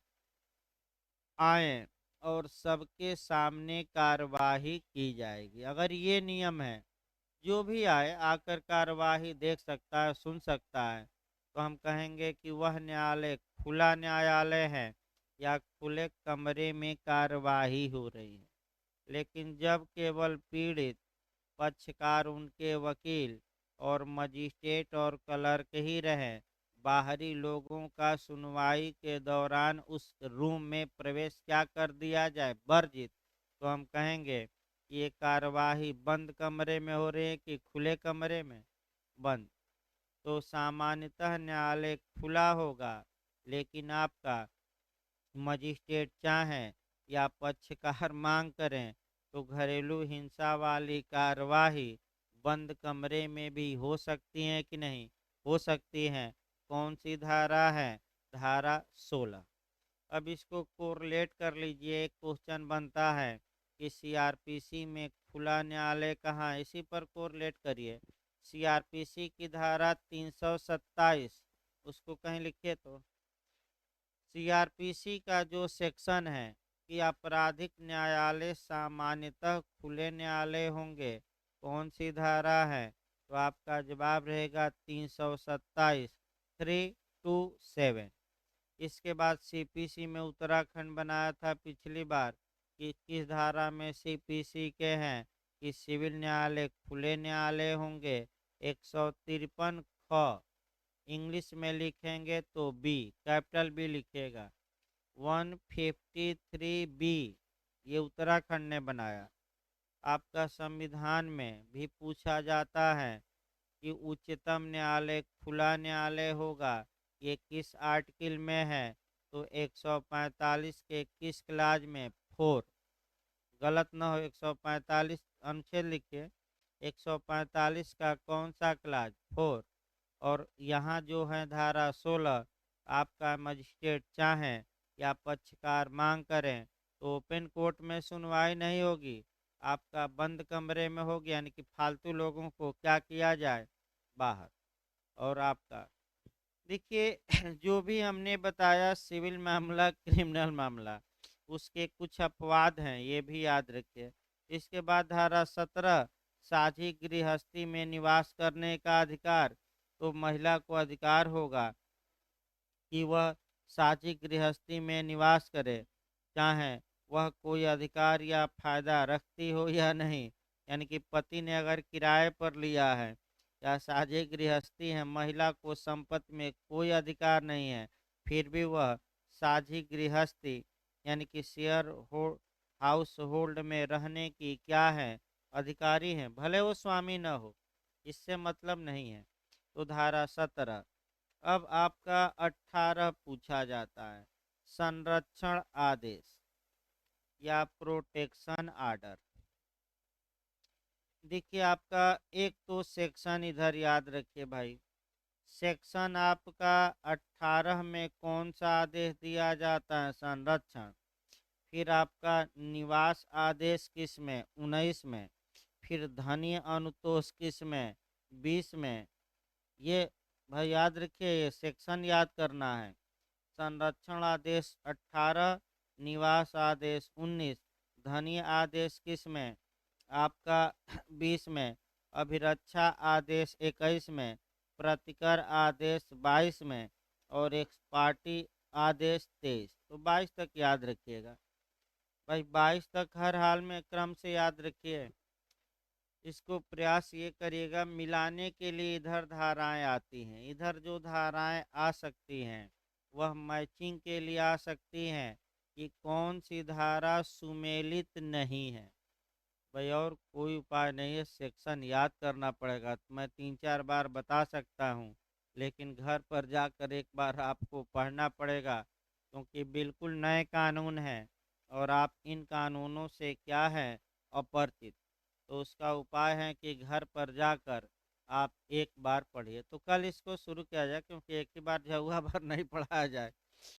Speaker 1: आए और सबके सामने कार्यवाही की जाएगी। अगर ये नियम है, जो भी आए आकर कार्यवाही देख सकता है, सुन सकता है, तो हम कहेंगे कि वह न्यायालय खुला न्यायालय है या खुले कमरे में कार्यवाही हो रही है। लेकिन जब केवल पीड़ित, पक्षकार, उनके वकील और मजिस्ट्रेट और क्लर्क ही रहे, बाहरी लोगों का सुनवाई के दौरान उस रूम में प्रवेश क्या कर दिया जाए, वर्जित, तो हम कहेंगे कि ये कार्यवाही बंद कमरे में हो रही है कि खुले कमरे में, बंद। तो सामान्यतः न्यायालय खुला होगा, लेकिन आपका मजिस्ट्रेट चाहें या पक्षकार मांग करें तो घरेलू हिंसा वाली कार्यवाही बंद कमरे में भी हो सकती है कि नहीं, हो सकती हैं। कौन सी धारा है, धारा 16। अब इसको कोरिलेट कर लीजिए। एक क्वेश्चन बनता है कि सीआरपीसी में खुला न्यायालय कहाँ है, इसी पर कोरिलेट करिए। सीआरपीसी की धारा 327, उसको कहीं लिखिए तो। सीआरपीसी का जो सेक्शन है कि आपराधिक न्यायालय सामान्यतः खुले न्यायालय होंगे, कौन सी धारा है, तो आपका जवाब रहेगा 327, 327। इसके बाद सीपीसी में उत्तराखंड बनाया था पिछली बार कि किस धारा में सीपीसी के हैं कि सिविल न्यायालय खुले न्यायालय होंगे, 153 ख। इंग्लिश में लिखेंगे तो बी, कैपिटल बी लिखिएगा। 153 बी ये उत्तराखंड ने बनाया। आपका संविधान में भी पूछा जाता है कि उच्चतम न्यायालय खुला न्यायालय होगा, ये किस आर्टिकल में है, तो 145 के किस क्लाज में, 4। गलत ना हो, 145 अनुच्छेद लिखिए, 145 का कौन सा क्लास 4। और यहाँ जो है धारा 16, आपका मजिस्ट्रेट चाहें या पक्षकार मांग करें तो ओपन कोर्ट में सुनवाई नहीं होगी, आपका बंद कमरे में होगी, यानी कि फालतू लोगों को क्या किया जाए, बाहर। और आपका देखिए जो भी हमने बताया सिविल मामला क्रिमिनल मामला, उसके कुछ अपवाद हैं, ये भी याद रखिए। इसके बाद धारा 17, साझी गृहस्थी में निवास करने का अधिकार। तो महिला को अधिकार होगा कि वह साझी गृहस्थी में निवास करे, चाहे वह कोई अधिकार या फायदा रखती हो या नहीं। यानी कि पति ने अगर किराए पर लिया है या साझी गृहस्थी है, महिला को संपत्ति में कोई अधिकार नहीं है, फिर भी वह साझी गृहस्थी यानी कि शेयर हो हाउस होल्ड में रहने की क्या है, अधिकारी है, भले वो स्वामी न हो, इससे मतलब नहीं है। तो धारा 17। अब आपका 18 पूछा जाता है, संरक्षण आदेश या प्रोटेक्शन आर्डर। देखिए आपका एक तो सेक्शन इधर याद रखिए भाई, सेक्शन आपका 18 में कौन सा आदेश दिया जाता है, संरक्षण। फिर आपका निवास आदेश किस में, 19 में। फिर धनीय अनुतोष किस में, 20 में। ये भाई याद रखिए, ये सेक्शन याद करना है। संरक्षण आदेश 18, निवास आदेश 19, धनीय आदेश किस में, आपका 20 में। अभिरक्षा आदेश 21 में। प्रतिकर आदेश 22 में। और एक पार्टी आदेश 23। तो 22 तक याद रखिएगा भाई, 22 तक हर हाल में क्रम से याद रखिए। इसको प्रयास ये करिएगा, मिलाने के लिए इधर धाराएं आती हैं, इधर जो धाराएं आ सकती हैं वह मैचिंग के लिए आ सकती हैं कि कौन सी धारा सुमेलित नहीं है। भाई और कोई उपाय नहीं है, सेक्शन याद करना पड़ेगा। तो मैं 3-4 बार बता सकता हूँ, लेकिन घर पर जाकर एक बार आपको पढ़ना पड़ेगा, क्योंकि बिल्कुल नए कानून हैं और आप इन कानूनों से क्या है, अपरिचित। तो उसका उपाय है कि घर पर जाकर आप एक बार पढ़िए। तो कल इसको शुरू किया जाए, क्योंकि एक ही बार झुआ भर नहीं पढ़ाया जाए,